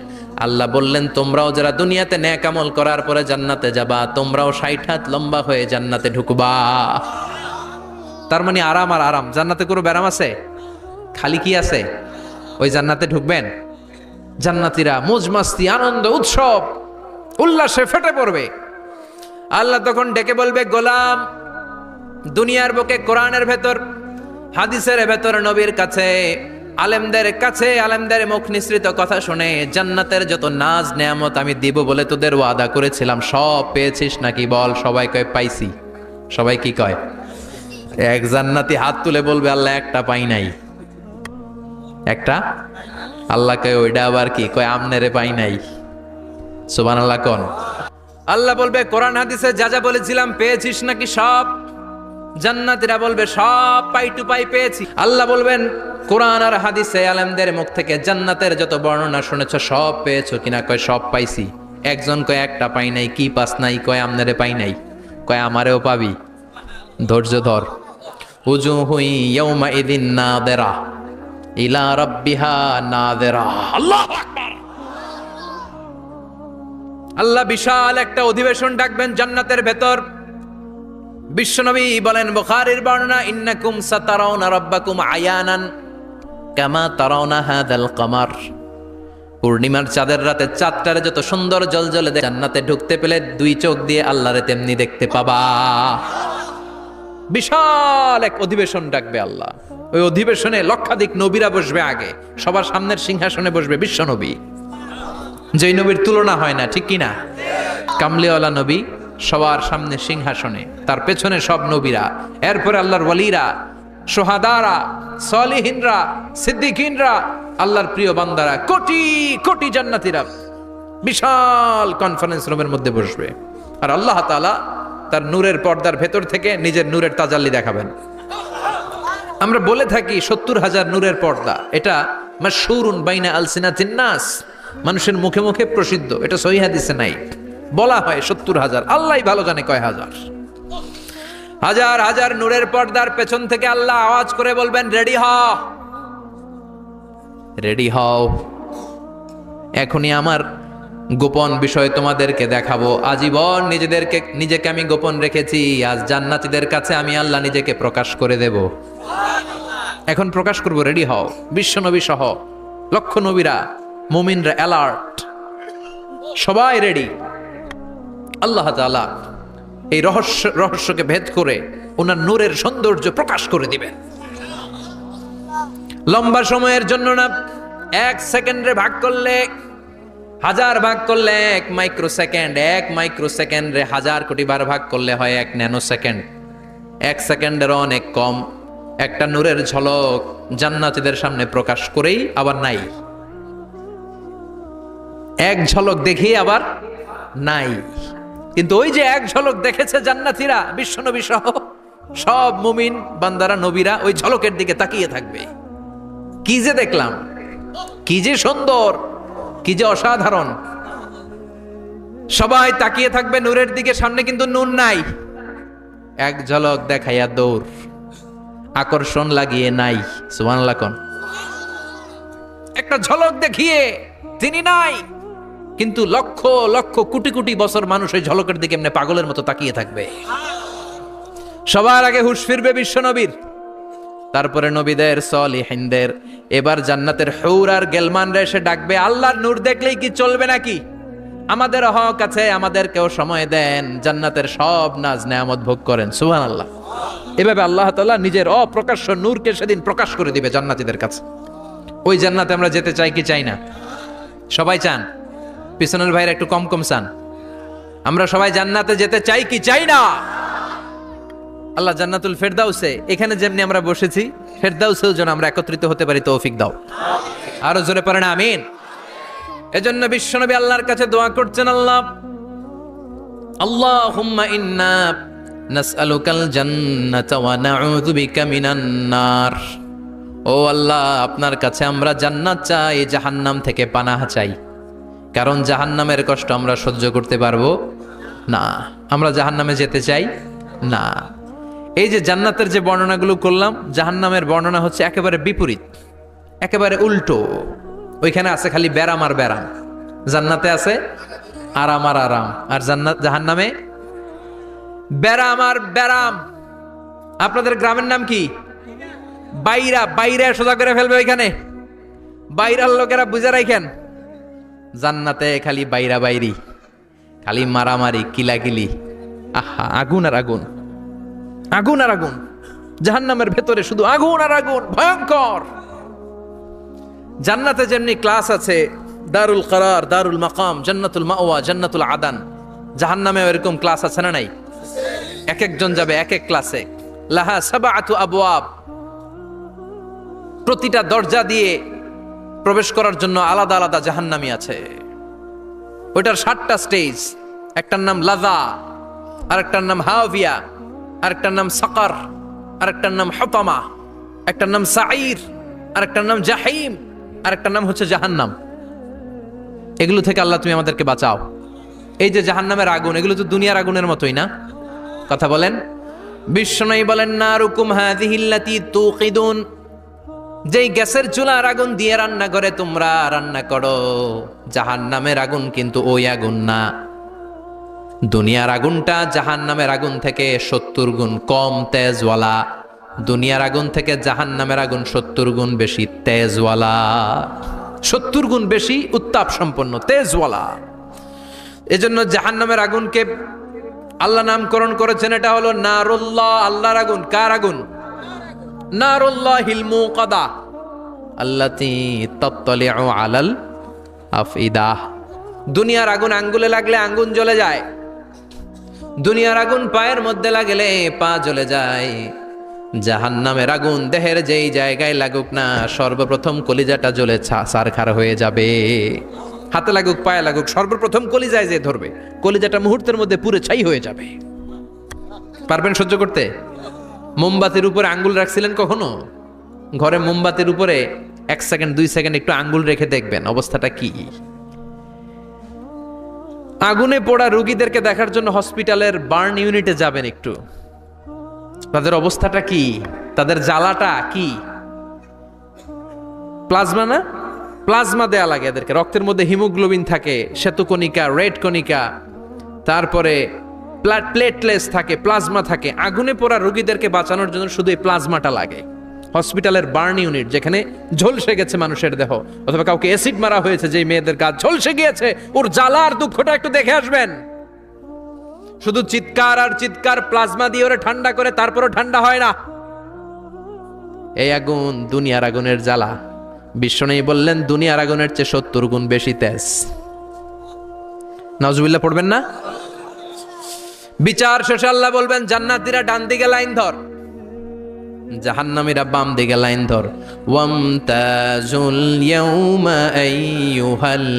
আল্লাহ বললেন, তোমরাও যারা দুনিয়াতে নেক আমল করার পরে জান্নাতে যাবা, তোমরাও 60 হাত লম্বা হয়ে জান্নাতে ঢুকবা। তার মানে আরাম আর আরাম। জান্নাতে কোনো ব্যারাম আছে? খালি কি আছে? ওই জান্নাতে ঢুকবেন, জান্নাতীরা মौज মাস্তি, আনন্দ, উৎসব, উল্লাসে ফেটে পড়বে। আল্লাহ তখন ডেকে বলবে, গোলাম, দুনিয়ার বুকে কোরআনের ভেতর, হাদিসের ভেতর, নবীর কাছে, আলেমদের কাছে, আলেমদের মুখ নিঃসৃত কথা শুনে জান্নাতের যত নাজ নেয়ামত আমি দিব বলে তোদের ওয়াদা করেছিলাম, সব পেয়েছিস নাকি বল? সবাই কয় পাইছি। সবাই কি কয়? এক জান্নাতি হাত তুলে বলবে, আল্লাহ একটা পাই নাই। একটা? আল্লাহ কয় ওইটা আবার কি? কয় আমনেরে পাই নাই। সুবহানাল্লাহ কোন? আল্লাহ বলবে কোরআন হাদিসে যা যা বলেছিলাম পেয়েছিস নাকি সব? জান্নাতীরা বলবে সব পাই টু পাই পেয়েছি। আল্লাহ বলবেন কোরআন আর হাদিসে আলেমদের মুখ থেকে জান্নাতের যত বর্ণনা শুনেছ সব পেয়েছো কিনা? কয় সব পাইছি। একজন কয় একটা পাই নাই। কি পাস নাই? কয় আমনারে পাই নাই। কয় আমারেও পাবি, ধৈর্য ধর। উজুহুই ইয়াউমা ইদিন নাদিরা ইলা রাব্বিহা নাদিরা। আল্লাহু আকবার। আল্লাহ বিশাল একটা অধিবেশন ডাকবেন জান্নাতের ভেতর। বিশ্বনবী বলেন বুখারীর বর্ণনা, ইন্নাকুম সাতারাউনা রাব্বাকুম আয়ানান কামা তারাউনা হাদাল কমার। পূর্ণিমার চাঁদের রাতে চাঁদটারে যত সুন্দর জ্বলজ্বলে জান্নাতে ঢুকতে পেলে দুই চোখ দিয়ে আল্লাহরে তেমনি দেখতে পাবা। বিশাল এক অধিবেশন ডাকবে আল্লাহ। ওই অধিবেশনে লক্ষাধিক নবীরা বসবে। আগে সবার সামনের সিংহাসনে বসবে বিশ্বনবী, যেই নবীর তুলনা হয় না, ঠিক কিনা? কামলিওয়ালা নবী সবার সামনে সিংহাসনে, তার পেছনে সব নবীরা, এরপরে আল্লাহর ওয়ালিরা, সোহাদারা, সলিহিনরা, সিদ্দিকিনরা, আল্লাহর প্রিয় বান্দারা, কোটি কোটি জান্নাতীরা বিশাল কনফারেন্স রুমের মধ্যে বসবে। আর আল্লাহ তাআলা তার নূরের পর্দার ভেতর থেকে নিজের নূরের তাজাল্লি দেখাবেন। আমরা বলে থাকি 70,000 নূরের পর্দা। এটা মাশহুরুন বাইনা আলসিনাতিন নাস, মানুষের মুখে মুখে প্রসিদ্ধ। এটা সহিহ হাদিসে নাই। বলা হয় 70,000, আল্লাহই ভালো জানে কয় হাজার। হাজার হাজার নূরের পর্দার পেছন থেকে আল্লাহ আওয়াজ করে বলবেন, রেডি হও, রেডি হও, এখনই আমার গোপন বিষয় তোমাদেরকে দেখাবো। আজীবন নিজেকে আমি গোপন রেখেছি, আজ জান্নাতীদের কাছে আমি আল্লাহ নিজেকে প্রকাশ করে দেব। এখন প্রকাশ করব, রেডি হও। বিশ্বনবী সহ লক্ষ নবীরা, মুমিনরা অ্যালার্ট, সবাই রেডি। আল্লাহ তাআলা এই রহস্যকে ভেদ করে ওনার নূরের সৌন্দর্য প্রকাশ করে দিবেন। লম্বা সময়ের জন্য না, 1 সেকেন্ডে ভাগ করলে, হাজার ভাগ করলে 1 মাইক্রোসেকেন্ড, 1 মাইক্রোসেকেন্ডে 1000 কোটি বার ভাগ করলে হয় 1 ন্যানো সেকেন্ড। 1 সেকেন্ডেরও অনেক কম একটা নূরের ঝলক জান্নাতীদের সামনে প্রকাশ করেই আবার নাই। এক ঝলক দেখিয়ে আবার নাই। কিন্তু ওই যে এক ঝলক দেখেছে জান্নাতীরা, বিশ্বনবী সহ সব মুমিন বান্দারা, নবীরা ওই ঝলকের দিকে তাকিয়ে থাকবে। কি যে দেখলাম, কি যে সুন্দর, কি যে অসাধারণ। সবাই তাকিয়ে থাকবে নূরের দিকে, সামনে কিন্তু নূর নাই। এক ঝলক দেখাইয়া দৌড়, আকর্ষণ লাগিয়ে নাই। সুবহানাল্লাহ কোন একটা ঝলক দেখিয়ে তিনি নাই, কিন্তু লক্ষ লক্ষ কোটি কোটি বছর মানুষ ওই ঝলকের দিকে এমনি পাগলের মতো তাকিয়ে থাকবে। সবার আগে হুঁশ ফিরবে বিশ্বনবীর, তারপরে নবীদের, সলিহিনদের। এবার জান্নাতের হুর আর গেলমানরা এসে ডাকবে, আল্লাহর নূর দেখলেই কি চলবে নাকি? আমাদের হক আছে, আমাদেরকেও সময় দেন, জান্নাতের সব নাজ নেয়ামত ভোগ করেন। সুবহানাল্লাহ। এভাবে আল্লাহ তাআলা নিজের অপ্রকাশ্য নূরকে সেদিন প্রকাশ করে দিবে জান্নাতীদের কাছে। ওই জান্নাতে আমরা যেতে চাই কি চাই না? সবাই চান? পিছনের ভাইরা একটু কম কম চান। আমরা সবাই জান্নাতে যেতে চাই কি চাই না? আল্লাহ জান্নাতুল ফেরদাউসে, এখানে যেমনি আমরা বসেছি, ফেরদাউসেও যেন আমরা একত্রিত হতে পারি, তৌফিক দাও। আরো জোরে পড়েন আমিন। এজন্য বিশ্বনবী আল্লাহর কাছে দোয়া করছেন, আল্লাহুম্মা ইন্না নাসআলুকাল জান্নাতা ওয়া নাউযু বিকা মিনান নার। ও আল্লাহ, আপনার কাছে আমরা জান্নাত চাই, জাহান্নাম থেকে পানাহ চাই। কারণ জাহান্নামের কষ্ট আমরা সহ্য করতে পারবো না, আমরা জাহান্নামে যেতে চাই না। এই যে জান্নাতের যে বর্ণনাগুলো করলাম, জাহান্নামের বর্ণনা হচ্ছে একেবারে বিপরীত, একেবারে উল্টো। ওইখানে আছে খালি ব্যারাম আর ব্যারাম, জান্নাতে আছে আরাম আর আরাম। আর জাহান্নামে ব্যারাম আর ব্যারাম। আপনাদের গ্রামের নাম কি? বাইরা। বাইরে সোজা করে ফেলবে ওইখানে, বাইরার লোকেরা বুঝে রাখেন। জান্নাতে খালি বাইরা বাইরি, খালি মারামারি, কিলাকিলি, আহা, আগুন আর আগুন, আগুন আর আগুন। জাহান্নামের ভেতরে শুধু আগুন আর আগুন, ভয়ঙ্কর। জান্নাতে যেমনি ক্লাস আছে, দারুল করার, দারুল মাকাম, জান্নাতুল মাওয়া, জান্নাতুল আদান, জাহান্নামেও এরকম ক্লাস আছে না নাই? এক একজন যাবে এক এক ক্লাসে। লাহা সাবআতু আবওয়াব, প্রতিটা দরজা দিয়ে প্রবেশ করার জন্য আলাদা আলাদা জাহান্নামী আছে। ওইটার 7টা স্টেজ। একটার নাম লাযা, আরেকটার নাম হাভিয়া, আরেকটার নাম সাকার, আরেকটার নাম হুতামা, একটার নাম সাঈর, আরেকটার নাম জাহিম, আরেকটার নাম হচ্ছে জাহান্নাম। এগুলো থেকে আল্লাহ তুমি আমাদেরকে বাঁচাও। এই যে জাহান্নামের আগুন, এগুলো তো দুনিয়ার আগুনের মতোই না? কথা বলেন। বিশ্বনবী বলেন, নারুকুম হাযিহিল্লাতী তুকিদুন, যেই গ্যাসের চুলার আগুন দিয়ে রান্না করে তোমরা রান্না করো, জাহান্নামের আগুন কিন্তু ওই আগুন না। দুনিয়ার আগুনটা জাহান্নামের আগুন থেকে 70 গুণ কম তেজওয়ালা। দুনিয়ার আগুন থেকে জাহান্নামের আগুন 70 গুণ বেশি তেজওয়ালা, 70 গুণ বেশি উত্তাপ সম্পন্ন, তেজওয়ালা। এজন্য জাহান্নামের আগুনকে আল্লাহ নামকরণ করেছেন, এটা হলো নারুল্লাহ, আল্লাহর আগুন। কার আগুন? নারুল্লাহিল মুকাদা আল্লাতী তাত্তালিউ আলাল আফইদা। দুনিয়ার আগুন আঙ্গুলে লাগলে আঙ্গুল জ্বলে যায়, দুনিয়ার আগুন পায়ের মধ্যে লাগলে পা জ্বলে যায়। জাহান্নামের আগুন দেহের যেই জায়গায় লাগুক না, সর্বপ্রথম কলিজাটা জ্বলে ছারখার হয়ে যাবে। হাতে লাগুক, পায়ে লাগুক, সর্বপ্রথম কলিজায় যে ধরবে, কলিজাটা মুহূর্তের মধ্যে পুরো ছাই হয়ে যাবে। পারবেন সহ্য করতে? মোমবাতির উপরে আঙ্গুল রাখছিলেন কখনো? ঘরে মোমবাতির উপরে 1 সেকেন্ড 2 সেকেন্ড একটু আঙ্গুল রেখে দেখবেন অবস্থাটা কি। আগুনে পোড়া রোগীদেরকে দেখার জন্য হসপিটালের বার্ন ইউনিটে যাবেন, একটু তাদের অবস্থাটা কি, তাদের জ্বালাটা কি। প্লাজমা না, প্লাজমা দেয়া লাগে এদেরকে। রক্তের মধ্যে হিমোগ্লোবিন থাকে, শ্বেতকণিকা, রেড কণিকা, তারপরে প্লেটলেস থাকে, প্লাজমা থাকে। আগুনে পোড়া রোগীদেরকে বাঁচানোর জন্য শুধু এই প্লাজমাটা লাগে। হসপিটালের বার্ন ইউনিট, যেখানে ঝলসে গেছে মানুষের দেহ, অথবা কাউকে অ্যাসিড মারা হয়েছে, যে মেয়েদের গা ঝলসে গিয়েছে, ওর জ্বালা আর দুঃখটা একটু দেখে আসবেন। শুধু চিৎকার আর চিৎকার, প্লাজমা দিয়ে ওরে ঠান্ডা করে, তারপরও ঠান্ডা হয় না। এই আগুন দুনিয়ার আগুনের জ্বালা। বিশ্বনবী বললেন, দুনিয়ার আগুনের চেয়ে 70 গুণ বেশি তেজ। নাউজুবিল্লাহ পড়বেন না? বিচার শেষে আল্লাহ বলবেন, জান্নাতীরা ডান দিকে লাইন ধর, জাহান্নামীরা বাম দিকে লাইন ধর। ওয়ামতাজুল ইয়াউমা আইয়ুহাল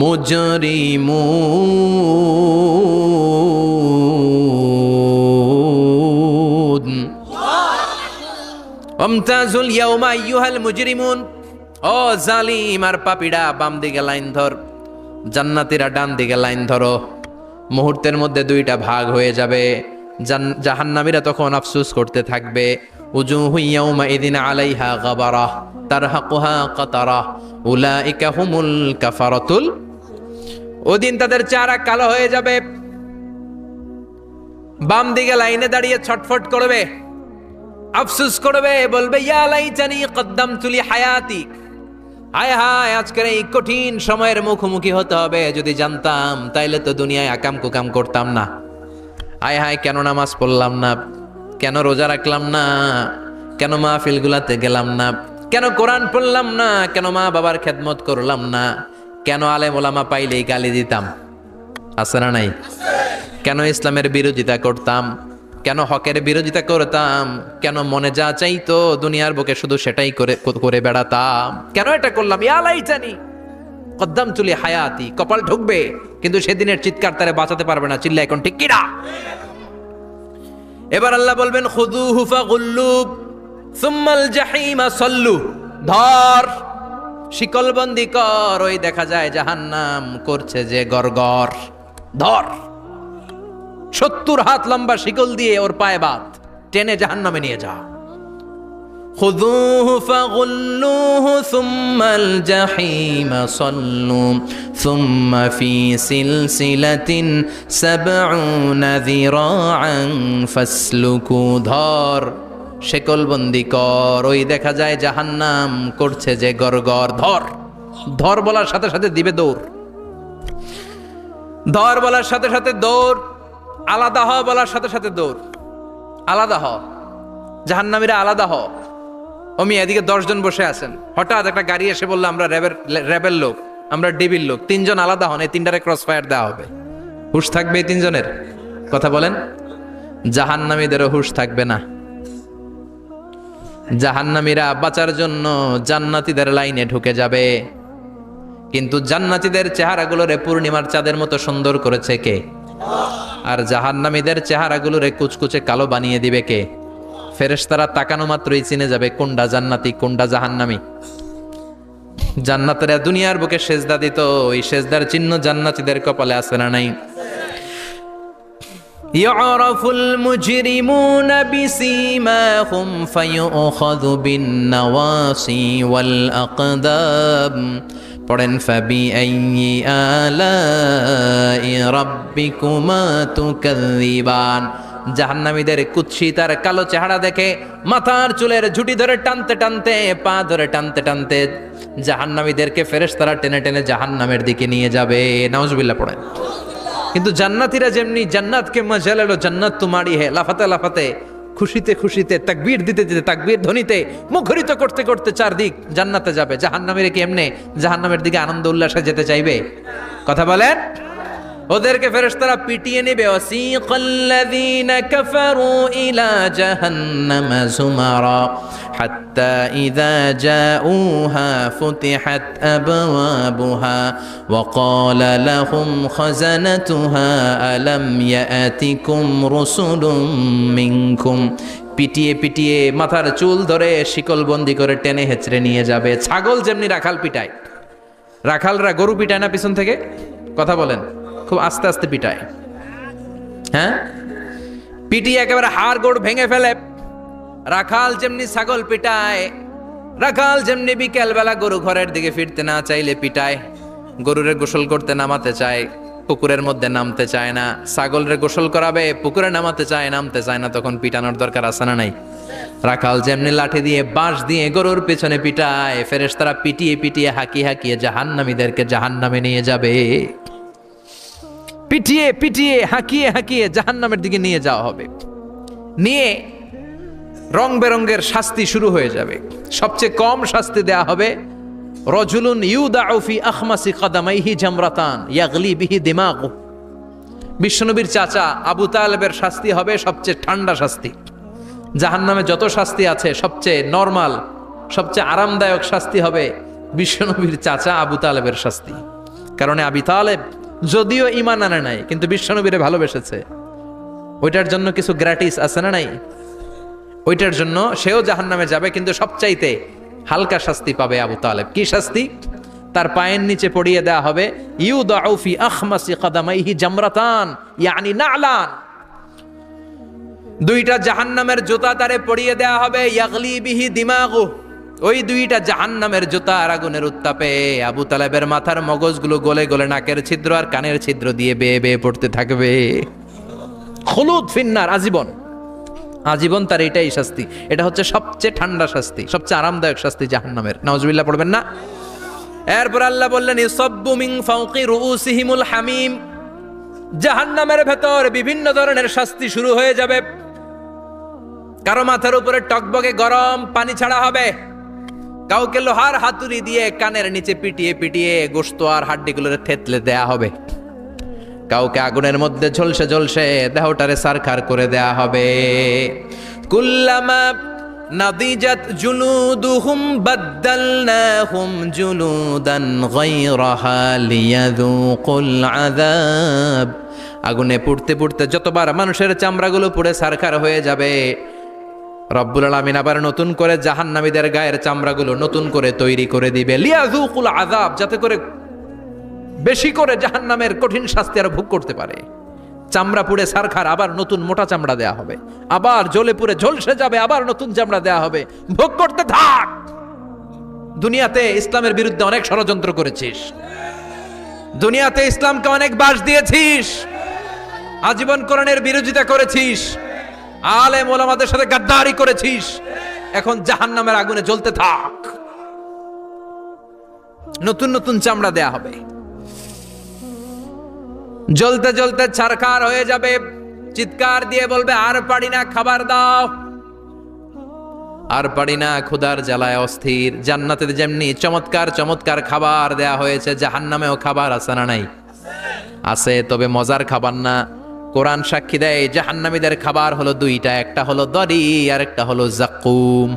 মুজরিমুন, ওয়ামতাজুল ইয়াউমা আইয়ুহাল মুজরিমুন। ও জালিম আর পাপীরা, বাম দিকে লাইন ধর, জান্নাতীরা ডান দিকে লাইন ধরো। মুহূর্তের মধ্যে দুইটা ভাগ হয়ে যাবে। জাহান্নামীরা তখন আফসোস করতে থাকবে, উজুহু ইয়াউমাইযিন আলাইহা গাবারা তারহাকুহা কাতারা উলাইকা হুমুল কাফারাতুল। ওদিন তাদের চেহারা কালো হয়ে যাবে। বাম দিকে লাইনে দাঁড়িয়ে ছটফট করবে, আফসোস করবে, বলবে, ইয়া লাইতানি কদ্দামতু লি হায়াতি। হায় হায়, আজকের এই কঠিন সময়ের মুখোমুখি হতে হবে, যদি জানতাম তাইলে তো দুনিয়ায় আকাম কুকাম করতাম না। হায় হায়, কেন নামাজ পড়লাম না, কেন রোজা রাখলাম না, কেন মাহফিলগুলাতে গেলাম না, কেন কোরআন পড়লাম না, কেন মা বাবার খেদমত করলাম না, কেন আলেম ওলামা পাইলেই গালি দিতাম, আছে না নাই? কেন ইসলামের বিরোধিতা করতাম, কেন হকের বিরোধিতা করতাম, কেন মনে যা চাইতো দুনিয়ার বুকে শুধু সেটাই করে বেড়াতাম, কেন এটা করলাম? ইয়া লাইতানি কদ্দামতু লি হায়াতি। কপাল ঢুকবে, কিন্তু সেদিনের চিৎকার তারে বাঁচাতে পারবে না। চিল্লা এখন ঠিক কিনা? এবার আল্লাহ বলবেন, খুযুহু ফাগুল্লু সুম্মাল জাহিমা সাল্লু। ধর, শিকলবন্দি কর, ওই দেখা যায় জাহান্নাম করছে যে গরগর। ধর, 70 হাত লম্বা শিকল দিয়ে ওর পায়ে বাঁধ, টেনে জাহান্নামে নিয়ে যা। খুযুহু ফাগুল্লুহু সুম্মাল জাহিমা সাল্লু সুম্মা ফি সিলসিলাতিন ৭০ যিরাআন ফাসলুকু। ধর, শিকলবন্দি কর, ওই দেখা যায় জাহান্নাম করছে যে গরগর। ধর, ধর বলার সাথে সাথে দিবে দৌড়, ধর বলার সাথে সাথে দৌড়, আলাদা হ বলার সাথে সাথে দৌড়। আলাদা হ, জাহান্নামীরা আলাদা হ। অমি এদিকে 10 জন বসে আছেন, হঠাৎ একটা গাড়ি এসে বললো, আমরা র্যাবের লোক, আমরা ডিবির লোক, 3 জন আলাদা হন, এই 3টারে ক্রস ফায়ার দেওয়া হবে। হুশ থাকবে এই 3 জনের? কথা বলেন। জাহান্নামীদেরও হুশ থাকবে না। জাহান্নামীরা বাঁচার জন্য জান্নাতীদের লাইনে ঢুকে যাবে, কিন্তু জান্নাতীদের চেহারাগুলোরে পূর্ণিমার চাঁদের মতো সুন্দর করেছে কে? আর জাহান্নামীদের চেহারাগুলোরে কুচকুচে কালো বানিয়ে দিবে কে? ফেরেশতারা তাকানো মাত্রই চিনে যাবে কোনটা জান্নাতি কোনটা জাহান্নামী। জান্নাতীরা দুনিয়ার বুকে সেজদা দিত, ওই সেজদার চিহ্ন জান্নাতীদের কপালে আছে না নাই? يعرف المجرمون بسيماهم فيؤخذ بالنواصي والأقدام পড়েন فبأي آلاء ربكما تكذبان। জাহান্নামীদের কুৎসিত আর কালো চেহারা দেখে মাথার চুলের ঝুঁটি ধরে টানতে টানতে, পা ধরে টানতে টানতে জাহান্নামীদেরকে ফেরেশতারা টেনে টেনে জাহান্নামের দিকে নিয়ে যাবে। নাউজুবিল্লাহ পড়েন। কিন্তু জান্নাতীরা যেমনি জান্নাতকে মজা লেলো জান্নাত তোমারি হে, লাফাতে লাফাতে খুশিতে খুশিতে তাকবীর দিতে দিতে তাকবীর ধ্বনিতে মুখরিত করতে করতে চারদিক জান্নাতে যাবে। জাহান্নামীরা কি এমনি জাহান্নামের দিকে আনন্দ উল্লাসে যেতে চাইবে? কথা বলেন। ওদেরকে ফেরেশতারা পিটিয়ে নেবে। ওয়াসিকাল্লাযীনা কাফারু ইলা জাহান্নামা যুমারা হাত্তা ইযা জাউহা ফুতিহাত আবওয়াবুহা ওয়া ক্বালা লাহুম খাযানাতুহা আলাম ইয়াতিকুম রাসূলুম মিনকুম। পিটিয়ে পিটিয়ে মাথার চুল ধরে শিকলবন্দি করে টেনে হেঁচড়ে নিয়ে যাবে। ছাগল যেমনি রাখাল পিটায়, রাখালরা গরু পিটায় না পিছন থেকে? কথা বলেন। খুব আস্তে আস্তে পিটায়, হ্যাঁ, পিটিয়ে একেবারে হাড় গোড় ভেঙে ফেলে। রাখাল যেমনি ছাগল পিটায়, রাখাল যেমনি বিকেল বেলা গরু ঘরের দিকে ফিরতে না চাইলে পিটায়। গরুরে গোসল করতে নামাতে চায়, পুকুরের মধ্যে নামতে চায় না। ছাগলরে গোসল করাবে, পুকুরে নামাতে চায়, নামতে চায় না, তখন পিটানোর দরকার আছে না নাই? রাখাল যেমনি লাঠি দিয়ে বাঁশ দিয়ে গরুর পেছনে পিটায়, ফেরেশতারা পিটিয়ে পিটিয়ে হাঁকিয়ে হাঁকিয়ে জাহান্নামীদেরকে জাহান্নামে নিয়ে যাবে। পিটিয়ে পিটিয়ে হাঁকিয়ে হাঁকিয়ে জাহান্নামের দিকে নিয়ে যাওয়া হবে। নিয়ে রং বেরঙ্গের শাস্তি শুরু হয়ে যাবে। সবচেয়ে কম শাস্তি দেয়া হবে রজুলুন ইউদাউ ফি আখমাসি কদামাইহি জামরাতান ইয়াগলি বিহি দিমাগু। বিশ্বনবীর চাচা আবু তালেবের শাস্তি হবে সবচেয়ে ঠান্ডা শাস্তি। জাহান্নামে যত শাস্তি আছে সবচেয়ে নরমাল, সবচেয়ে আরামদায়ক শাস্তি হবে বিশ্বনবীর চাচা আবু তালেবের শাস্তি। কারণ আবু তালেব যদিও ঈমান আনে নাই, কিন্তু বিশ্বনবীরে ভালোবেসেছে। ওইটার জন্য কিছু গ্র্যাটিস আছে না নাই? ওইটার জন্য সেও জাহান্নামে যাবে, কিন্তু সবচাইতে হালকা শাস্তি পাবে আবু তালেব। কি শাস্তি? তার পায়ের নিচে পড়িয়ে দেয়া হবে ইউদাউ ফি আখমাসি কদামাইহি জামরাতান ইয়ানি নালান। দুইটা জাহান্নামের জুতা তারে পড়িয়ে দেয়া হবে, ইয়াগলি বিহি দিমাগু। ওই দুইটা জাহান্নামের জুতা আর আগুনের উত্তাপে আবু তালেবের মাথার মগজগুলো গলে গলে নাকের ছিদ্র আর কানের ছিদ্র দিয়ে বেয়ে বেয়ে পড়তে থাকবে। খুলুদ ফিন্নার, আজীবন, আজীবন তার এটাই শাস্তি। এটা হচ্ছে সবচেয়ে ঠান্ডা শাস্তি, সবচেয়ে আরামদায়ক শাস্তি জাহান্নামের। নাউজুবিল্লাহ পড়বেন না? এরপর আল্লাহ বললেন ইসাব্বু মিন ফাওকি রুউসিহিমুল হামিম। জাহান্নামের ভেতর বিভিন্ন ধরনের শাস্তি শুরু হয়ে যাবে। কারো মাথার উপরে টকবকে গরম পানি ছাড়া হবে, কাউকে লোহার হাতুড়ি দিয়ে কানের নিচে পিটিয়ে পিটিয়ে গোশত আর হাড্ডিগুলোরে থেতলে দেয়া হবে, কাউকে আগুনের মধ্যে ঝলসে ঝলসে দেহটারে সারখার করে দেয়া হবে। কুল্লামা নাদিজাত জুলুদুহুম বাদদালনাহুম জুলুদান গায়রাহা লিয়াযুকুল আযাব। আগুনে পুড়তে পুড়তে যতবার মানুষের চামড়াগুলো পুড়ে সারখার হয়ে যাবে, রব্বুল আলামিন আবার নতুন করে জাহান্নামীদের গায়ের চামড়াগুলো নতুন করে তৈরি করে দিবে। লিয়াযুকুল আযাব, যাতে করে বেশি করে জাহান্নামের কঠিন শাস্তি আর ভোগ করতে পারে। চামড়া পুড়ে সারখার, আবার নতুন মোটা চামড়া দেয়া হবে, আবার জ্বলে পুড়ে ঝলসে যাবে, আবার নতুন চামড়া দেয়া হবে। ভোগ করতে থাক। দুনিয়াতে ইসলামের বিরুদ্ধে অনেক ষড়যন্ত্র করেছিস, দুনিয়াতে ইসলামকে অনেক বাস দিয়েছিস, আজীবন কোরআনের বিরোধিতা করেছিস, আলেম ওলামাদের সাথে গাদ্দারি করেছিস। এখন জাহান্নামের আগুনে জ্বলতে থাক। নতুন নতুন চামড়া দেয়া হবে, জ্বলতে জ্বলতে ছারখার হয়ে যাবে। চিৎকার দিয়ে বলবে আর পারি না, খাবার দাও। আর পারি না, ক্ষুধার জ্বালায় অস্থির। জান্নাতে যেমনি চমৎকার চমৎকার খাবার দেয়া হয়েছে, জাহান্নামেও খাবার আছে না নাই? আছে, তবে মজার খাবার না। কোরআন সাক্ষী দেয় জাহান্নামীদের খাবার হলো দুইটা, একটা হলো দরি আর একটা হলো জাকুম।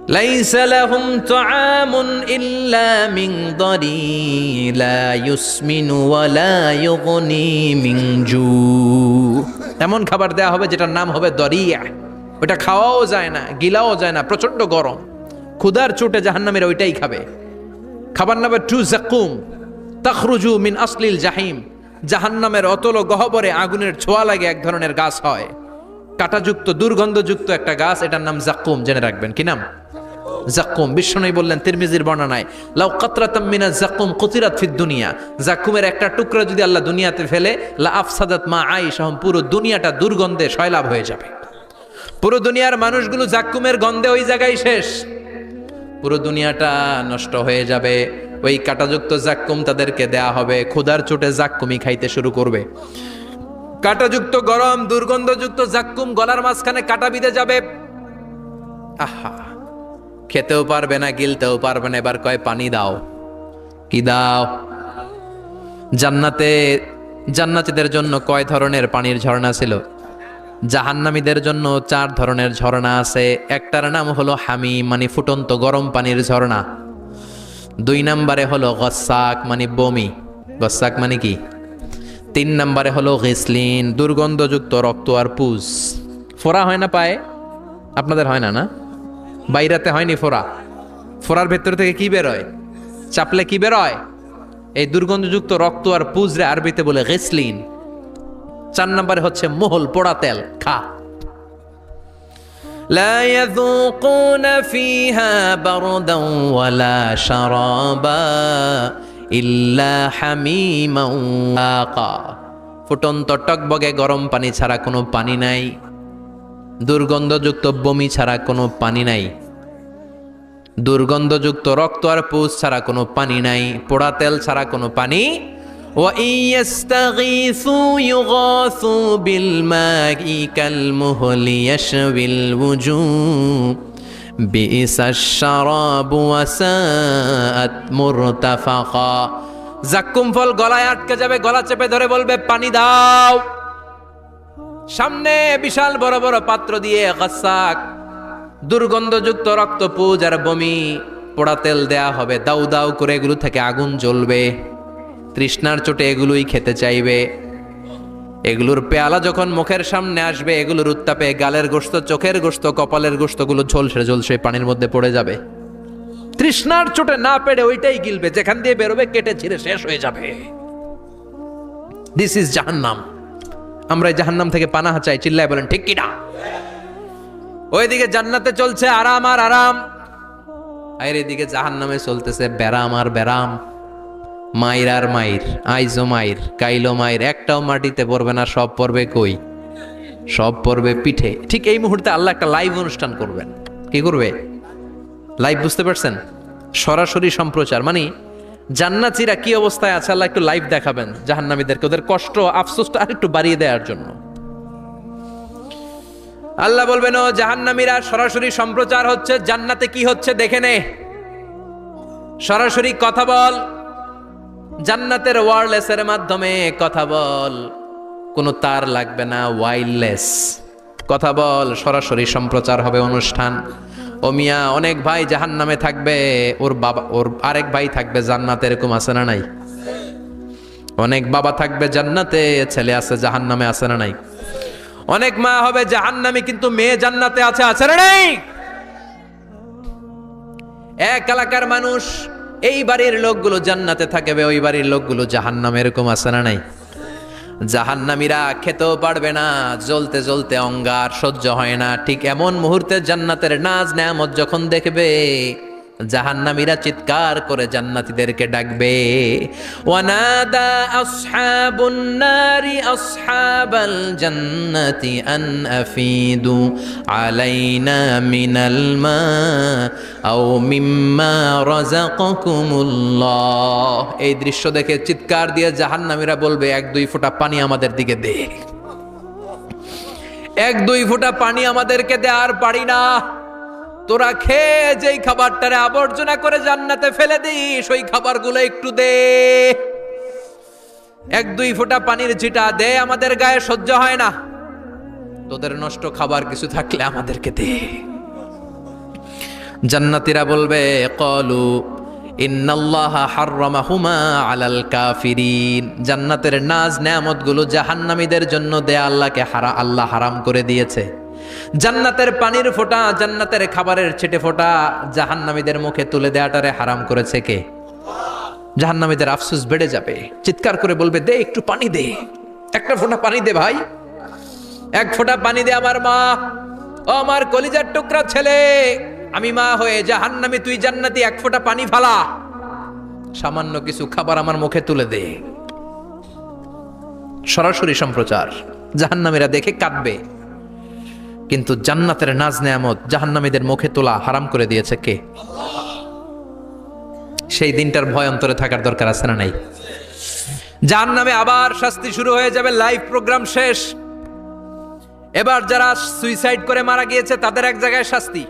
লাইসা লাহুম তুআমুন ইল্লা মিন দারি লা ইউসমিনু ওয়া লা ইউগনি মিন জু। এমন খাবার দেয়া হবে যেটার নাম হবে দরিয়া, ওটা খাওয়াও যায় না, গিলাও যায় না, প্রচন্ড গরম, ক্ষুধার চোটে জাহান্নামীরা ওইটাই খাবে। খাবার নাম্বার 2 যাকুম তাখরুজু মিন আসলিল জাহিম। জাহান্নামের অতল গহ্বরে আগুনের ছোঁয়া লাগে এক ধরনের গাছ হয়, কাঁটাযুক্ত দুর্গন্ধযুক্ত একটা গাছ, এটার নাম যাকুম। জেনে রাখবেন কি নাম? যাকুম। বিশ্বনবী বললেন তিরমিজির বর্ণনায়, লাউ কাতরাতাম মিনাজ যাকুম কুতিরাত ফিদ দুনিয়া। যাকুমের একটা টুকরা যদি আল্লাহ দুনিয়াতে ফেলে, লা আফসাদাত মা আইশাহুম, পুরো দুনিয়াটা দুর্গন্ধে সয়লাব হয়ে যাবে। পুরো দুনিয়ার মানুষগুলো যাকুমের গন্ধে ওই জায়গায় শেষ, পুরো দুনিয়াটা নষ্ট হয়ে যাবে। ওই কাঁটাযুক্ত যাক্কুম তাদেরকে দেয়া হবে, ক্ষুধার চোটে যাক্কুমই খাইতে শুরু করবে। কাঁটাযুক্ত গরম দুর্গন্ধযুক্ত যাক্কুম গলার মাঝখানে কাঁটা বিঁধে যাবে। আহা, খেতেও পারবে না, গিলতেও পারবে না। এবার কয় পানি দাও। কি দাও? জান্নাতীদের জন্য কয় ধরনের পানির ঝর্ণা ছিল? জাহান্নামীদের জন্য 4 ধরনের ঝর্ণা আছে। একটার নাম হলো হামিম, মানে ফুটন্ত গরম পানির ঝর্ণা। 2 নম্বরে হলো গসাক, মানে বমি। গসাক মানে কি? 3 নম্বরে হলো গিসলিন, দুর্গন্ধযুক্ত রক্ত আর পুজ। ফোড়া হয় না পায়ে? আপনাদের হয় না? না, বাইরাতে হয়নি ফোড়া? ফোড়ার ভেতর থেকে কি বেরোয়? চাপলে কি বেরোয়? এই দুর্গন্ধযুক্ত রক্ত আর পুজ রে আরবিতে বলে গিসলিন। 4 নম্বরে হচ্ছে মোহল, পোড়া তেল। খা। লা ইয়াযুকুনা ফিহা বারদান ওয়ালা শারাবা ইল্লা হামিমান ওয়াকা। ফুটন্ত টকবগে গরম পানি ছাড়া কোনো পানি নাই, দুর্গন্ধযুক্ত বমি ছাড়া কোনো পানি নাই, দুর্গন্ধযুক্ত রক্ত আর পুজ ছাড়া কোনো পানি নাই, পোড়া তেল ছাড়া কোনো পানি। وَإِن يَسْتَغِيثُوا يُغَاثُوا بِالْمَاءِ كَالْمُهْلِ يَشْوِي الْوُجُوهَ بِئْسَ الشَّرَابُ وَسَاءَتْ مُرْتَفَقًا। যাক্কুম ফল গলায় আটকে যাবে, গলা চেপে ধরে বলবে পানি দাও। সামনে বিশাল বড় বড় পাত্র দিয়ে গাসাক, দুর্গন্ধযুক্ত রক্ত, পুজ আর বমি, পোড়া তেল দেয়া হবে। দাউ দাউ করে এগুলো থেকে আগুন জ্বলবে। তৃষ্ণার চোটে এগুলোই খেতে চাইবে। এগুলোর পেয়ালা যখন মুখের সামনে আসবে, এগুলোর উত্তাপে গালের গোশত, চোখের গোশত, কপালের গোশতগুলো ঝলসে ঝলসে পানির মধ্যে পড়ে যাবে। তৃষ্ণার চোটে না পেড়ে ওইটাই গিলবে, যেখান দিয়ে বেরোবে কেটে ছিঁড়ে শেষ হয়ে যাবে। দিস ইজ জাহান্নাম। আমরা এই জাহান্নাম থেকে পানাহা চাই। চিল্লায় বলেন ঠিক কিনা? ওইদিকে জান্নাতে চলছে আরাম আর আরাম, আর এদিকে জাহান্নামে চলতেছে ব্যারাম আর ব্যারাম, মাইর আর মাইর, আইজো মাইর, কাইলো মাইর। একটাও মাটিতে পড়বে না, সব পড়বে কই? সব পড়বে পিঠে। ঠিক এই মুহূর্তে আল্লাহ একটা লাইভ অনুষ্ঠান করবেন। কি করবে? লাইভ, বুঝতে পারছেন? সরাসরি সম্প্রচার, মানে জান্নাতীরা কি অবস্থায় আছে আল্লাহ একটু লাইভ দেখাবেন জাহান্নামীদেরকে, ওদের কষ্ট আফসোসটা আর একটু বাড়িয়ে দেওয়ার জন্য। আল্লাহ বলবেন, ও জাহান্নামীরা, সরাসরি সম্প্রচার হচ্ছে, জান্নাতে কি হচ্ছে দেখে নে, সরাসরি কথা বল, জান্নাতের ওয়্যারলেসের মাধ্যমে কথা বল, কোনো তার লাগবে না, ওয়্যারলেস কথা বল, সরাসরি সম্প্রচার হবে অনুষ্ঠান। ও মিয়া, অনেক ভাই জাহান্নামে থাকবে, ওর বাবা, ওর আরেক ভাই থাকবে জান্নাতে, এরকম আছে না নাই? অনেক বাবা থাকবে জান্নাতে, ছেলে আছে জাহান্নামে, আছে না নাই? অনেক মা হবে জাহান্নামী কিন্তু মেয়ে জান্নাতে আছে, আছে না নাই? এক এলাকার মানুষ, এই বাড়ির লোকগুলো জান্নাতে থাকবে, ওই বাড়ির লোকগুলো জাহান্নামে, এরকম আছে না নাই? জাহান্নামীরা খেতেও পারবে না, জ্বলতে জ্বলতে অঙ্গার সহ্য হয় না। ঠিক এমন মুহূর্তে জান্নাতের নাজ নেয়ামত যখন দেখবে, জাহান্নামীরা চিৎকার করে জান্নাতীদেরকে ডাকবে, ওয়ানাদা আসহাবুন নারি আসহাবাল জান্নাতি আন আফিদু আলাইনা মিনাল মা আও মিম্মা রাযাকাকুমুল্লাহ। এই দৃশ্য দেখে চিৎকার দিয়ে জাহান্নামীরা বলবে, 1-2 ফোঁটা পানি আমাদের দিকে দে, 1-2 ফোঁটা পানি আমাদেরকে দে, আর পারি না। তোরা খেয়ে যেই খাবারটারে আবর্জনা করে জান্নাতে ফেলে দিস, ওই খাবারগুলো একটু দে, 1-2 ফোঁটা পানির ছিটা দে, আমাদের গায়ে সহ্য হয় না। তোদের নষ্ট খাবার কিছু থাকলে আমাদেরকে দে। জান্নাতীরা বলবে কলু ইন্নাল্লাহা হাররামাহুমা আলাল কাফিরিন, জান্নাতের নাজ নেয়ামতগুলো জাহান্নামীদের জন্য দেয়া আল্লাহ হারাম করে দিয়েছে। জান্নাতের পানির ফোঁটা, জান্নাতের খাবারের ছিটে ফোঁটা জাহান্নামীদের মুখে তুলে দেয়াটারে হারাম করেছে কে? জাহান্নামীদের আফসোস বেড়ে যাবে, চিৎকার করে বলবে দে একটু পানি দে, একটা ফোঁটা পানি দে ভাই, এক ফোঁটা পানি দে আমার মা, ও আমার কলিজার টুকরা ছেলে, আমি মা হয়ে জাহান্নামী, তুই জান্নাতি, এক ফোঁটা পানি ফালা, সামান্য কিছু খাবার আমার মুখে তুলে দে। সরাসরি সম্প্রচার, জাহান্নামীরা দেখে কাঁদবে। কিন্তু জান্নাতের নাজ নেয়ামত জাহান্নামীদের মুখে তোলা হারাম করে দিয়েছে কে? সেই দিনটার ভয় অন্তরে থাকার দরকার আছে না নাই? জাহান্নামে আবার শাস্তি শুরু হয়ে যাবে, লাইভ প্রোগ্রাম শেষ। এবার যারা সুইসাইড করে মারা গিয়েছে তাদের এক জায়গায় শাস্তি।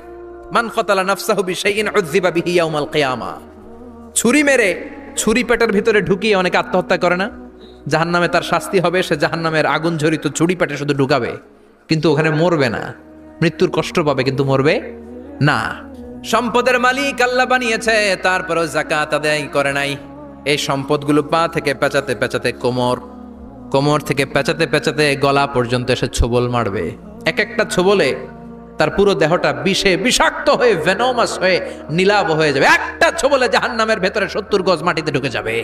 মান কতালা নাফসাহু বিশাইইন উযযিবা বিহি ইয়াউমাল কিয়ামা। ছুরি মেরে ছুরি পেটের ভিতরে ঢুকিয়ে অনেকে আত্মহত্যা করে না? জাহান্নামে তার শাস্তি হবে, সে জাহান্নামের আগুন ঝরিত ছুরি পেটে শুধু ঢুকাবে, কিন্তু ওখানে মরবে না, মৃত্যুর কষ্ট পাবে কিন্তু মরবে না। সম্পদের মালিক আল্লাহ বানিয়েছে, তারপরেও যাকাত আদায় করে নাই। এই সম্পদগুলো পা থেকে পেঁচাতে পেঁচাতে কোমর থেকে পেঁচাতে পেঁচাতে গলা পর্যন্ত এসে ছোবল মারবে। এক একটা ছোবলে তার পুরো দেহটা বিষে বিষাক্ত হয়ে ভেনোমাস হয়ে নীলাভ হয়ে যাবে। একটা ছোবলে জাহান্নামের ভেতরে 70 গজ মাটিতে ঢুকে যাবে।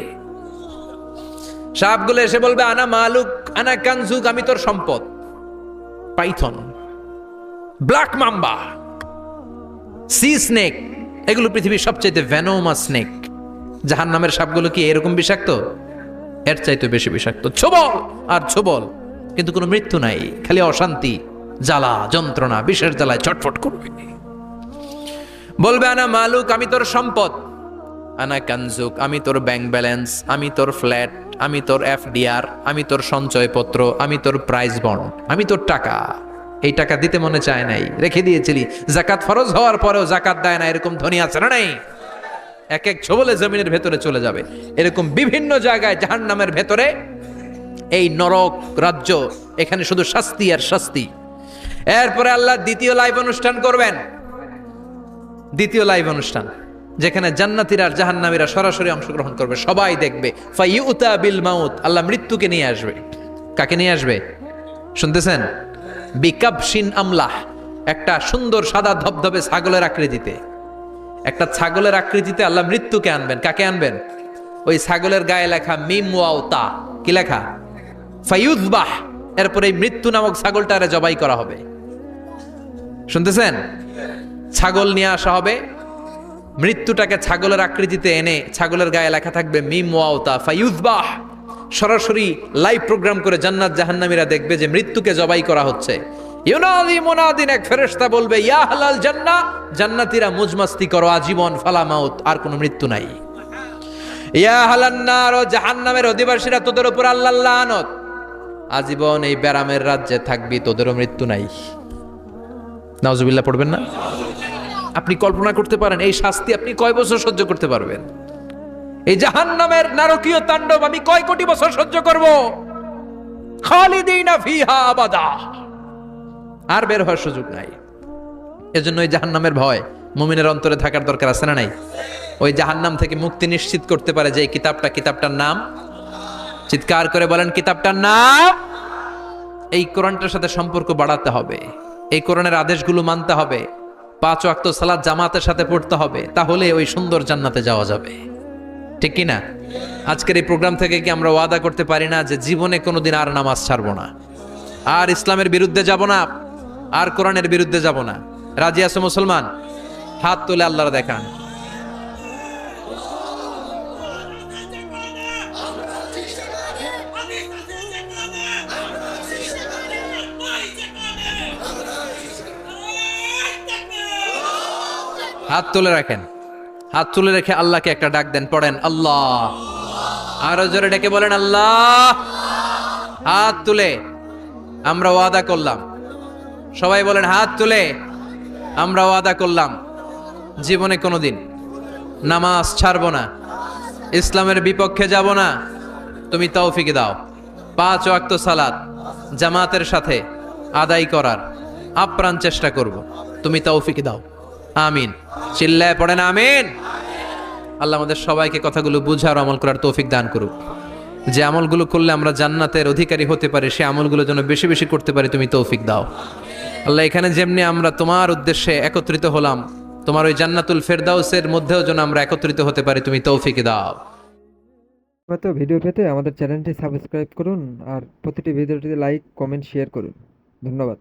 সাপগুলো এসে বলবে আনা মালুক আনা কানজুক, আমি তোর সম্পদ। Python, black mamba, C snake, এগুলো পৃথিবীর সবচাইতে ভেনোমাস স্নেক। জাহান্নামের সাপগুলো কি এরকম বিষাক্ত? এর চাইতে বেশি বিষাক্ত। ছোবল আর ছোবল, কিন্তু কোনো মৃত্যু নাই, খালি অশান্তি, জ্বালা যন্ত্রণা, বিষের জ্বালায় ছটফট করবে। বলবে আনা মালুক, আমি তোর সম্পদ। আনা কানজুক, আমি তোর ব্যাংক ব্যালেন্স, আমি তোর ফ্ল্যাট, আমি তোর এফডিআর, আমি তোর সঞ্চয়পত্র, আমি তোর প্রাইজ বন্ড, আমি তোর টাকা। এই টাকা দিতে মনে চায় নাই, রেখে দিয়েছিলি, জাকাত ফরজ হওয়ার পরেও জাকাত দেয় না, এরকম ধনী আছে না নাই? এক এক ছোবলে জমিনের ভেতরে চলে যাবে। এরকম বিভিন্ন জায়গায় জাহান্নামের ভেতরে এই নরক রাজ্য, এখানে শুধু শাস্তি আর শাস্তি। এরপরে আল্লাহ দ্বিতীয় লাইভ অনুষ্ঠান করবেন, দ্বিতীয় লাইভ অনুষ্ঠান, যেখানে জান্নাতীরা আর জাহান্নামীরা সরাসরি অংশগ্রহণ করবে, সবাই দেখবে। ফাইউতা বিল মাউত, আল্লাহ মৃত্যুকে নিয়ে আসবে। কাকে নিয়ে আসবে শুনতেছেন? বিকাবশিন আমলাহ, একটা সুন্দর সাদা ধবধবে ছাগলের আকৃতিতে, একটা ছাগলের আকৃতিতে আল্লাহ মৃত্যুকে আনবেন। কাকে আনবেন? ওই ছাগলের গায়ে লেখা মিম ওয়াও তা, কি লেখা? ফায়ুযবাহ। এরপরে এই মৃত্যু নামক ছাগলটারে জবাই করা হবে। শুনতেছেন? ছাগল নিয়ে আসা হবে, মৃত্যুটাকে ছাগলের আকৃতিতে এনে ছাগলের গায়ে লেখা থাকবে মিম ওয়াও তা ফায়ুযবাহ। সরাসরি লাইভ প্রোগ্রাম করে জান্নাত জাহান্নামীরা দেখবে যে মৃত্যুকে জবাই করা হচ্ছে। ইউনাদি মুনাদিন, এক ফেরেশতা বলবে ইয়া আহলাল জান্নাহ, জান্নাতীরা মুজমাস্তি করো আজীবন, ফালা মাউত, আর কোনো মৃত্যু নাই। ইয়া আহলান নার, জাহান্নামের অধিবাসীরা, তোদের উপর আল্লাহর লানত, আজীবন এই ব্যারামের রাজ্যে থাকবি, তোদেরও মৃত্যু নাই। নাউজুবিল্লাহ পড়বেন না? আপনি কল্পনা করতে পারেন এই শাস্তি আপনি কয় বছর সহ্য করতে পারবেন? এই জাহান্নামের নারকীয় তাণ্ডব আমি কয় কোটি বছর সহ্য করব? খালিদিনা ফিহা আবাদা, আর বের হওয়ার সুযোগ নাই। এজন্য ওই জাহান্নামের ভয় মুমিনের অন্তরে থাকার দরকার আছে না নাই? ওই জাহান্নাম থেকে মুক্তি নিশ্চিত করতে পারে যে কিতাবটার নাম, চিৎকার করে বলেন কিতাবটার নাম। এই কোরআনটার সাথে সম্পর্ক বাড়াতে হবে, এই কোরআনের আদেশগুলো মানতে হবে, 5 ওয়াক্ত সালাত জামাতের সাথে পড়তে হবে, তাহলে ওই সুন্দর জান্নাতে যাওয়া যাবে। ঠিক কি না? আজকের এই প্রোগ্রাম থেকে কি আমরা ওয়াদা করতে পারি না যে জীবনে কোনোদিন আর নামাজ ছাড়বো না, আর ইসলামের বিরুদ্ধে যাব না, আর কোরআনের বিরুদ্ধে যাব না? রাজি আছো মুসলমান? হাত তুলে আল্লাহর দেখান। হাত তুলে রাখেন, হাত তুলে রেখে আল্লাহকে একটা ডাক দেন, পড়েন আল্লাহ। আরো জোরে ডেকে বলেন আল্লাহ। হাত তুলে আমরা ওয়াদা করলাম, সবাই বলেন হাত তুলে আমরা ওয়াদা করলাম জীবনে কোনোদিন নামাজ ছাড়বো না, ইসলামের বিপক্ষে যাব না। তুমি তৌফিক দাও, 5 ওয়াক্ত সালাত জামাতের সাথে আদায় করার আপ্রাণ চেষ্টা করব, তুমি তৌফিক দাও। আমিন। চিল্লায় পড়েন আমিন। আল্লাহ আমাদের সবাইকে কথাগুলো বুঝার আমল করার তৌফিক দান করুক। যে আমলগুলো করলে আমরা জান্নাতের অধিকারী হতে পারি, সে আমলগুলো যেন বেশি বেশি করতে পারি, তুমি তৌফিক দাও আল্লাহ। এখানে যেমনি আমরা তোমার উদ্দেশ্যে একত্রিত হলাম, তোমার ওই জান্নাতুল ফেরদাউসের মধ্যেও যেন আমরা একত্রিত হতে পারি, তুমি তৌফিক দাও। তো ভিডিও পেতে আমাদের চ্যানেলটি সাবস্ক্রাইব করুন আর প্রতিটি ভিডিওটিতে লাইক কমেন্ট শেয়ার করুন। ধন্যবাদ।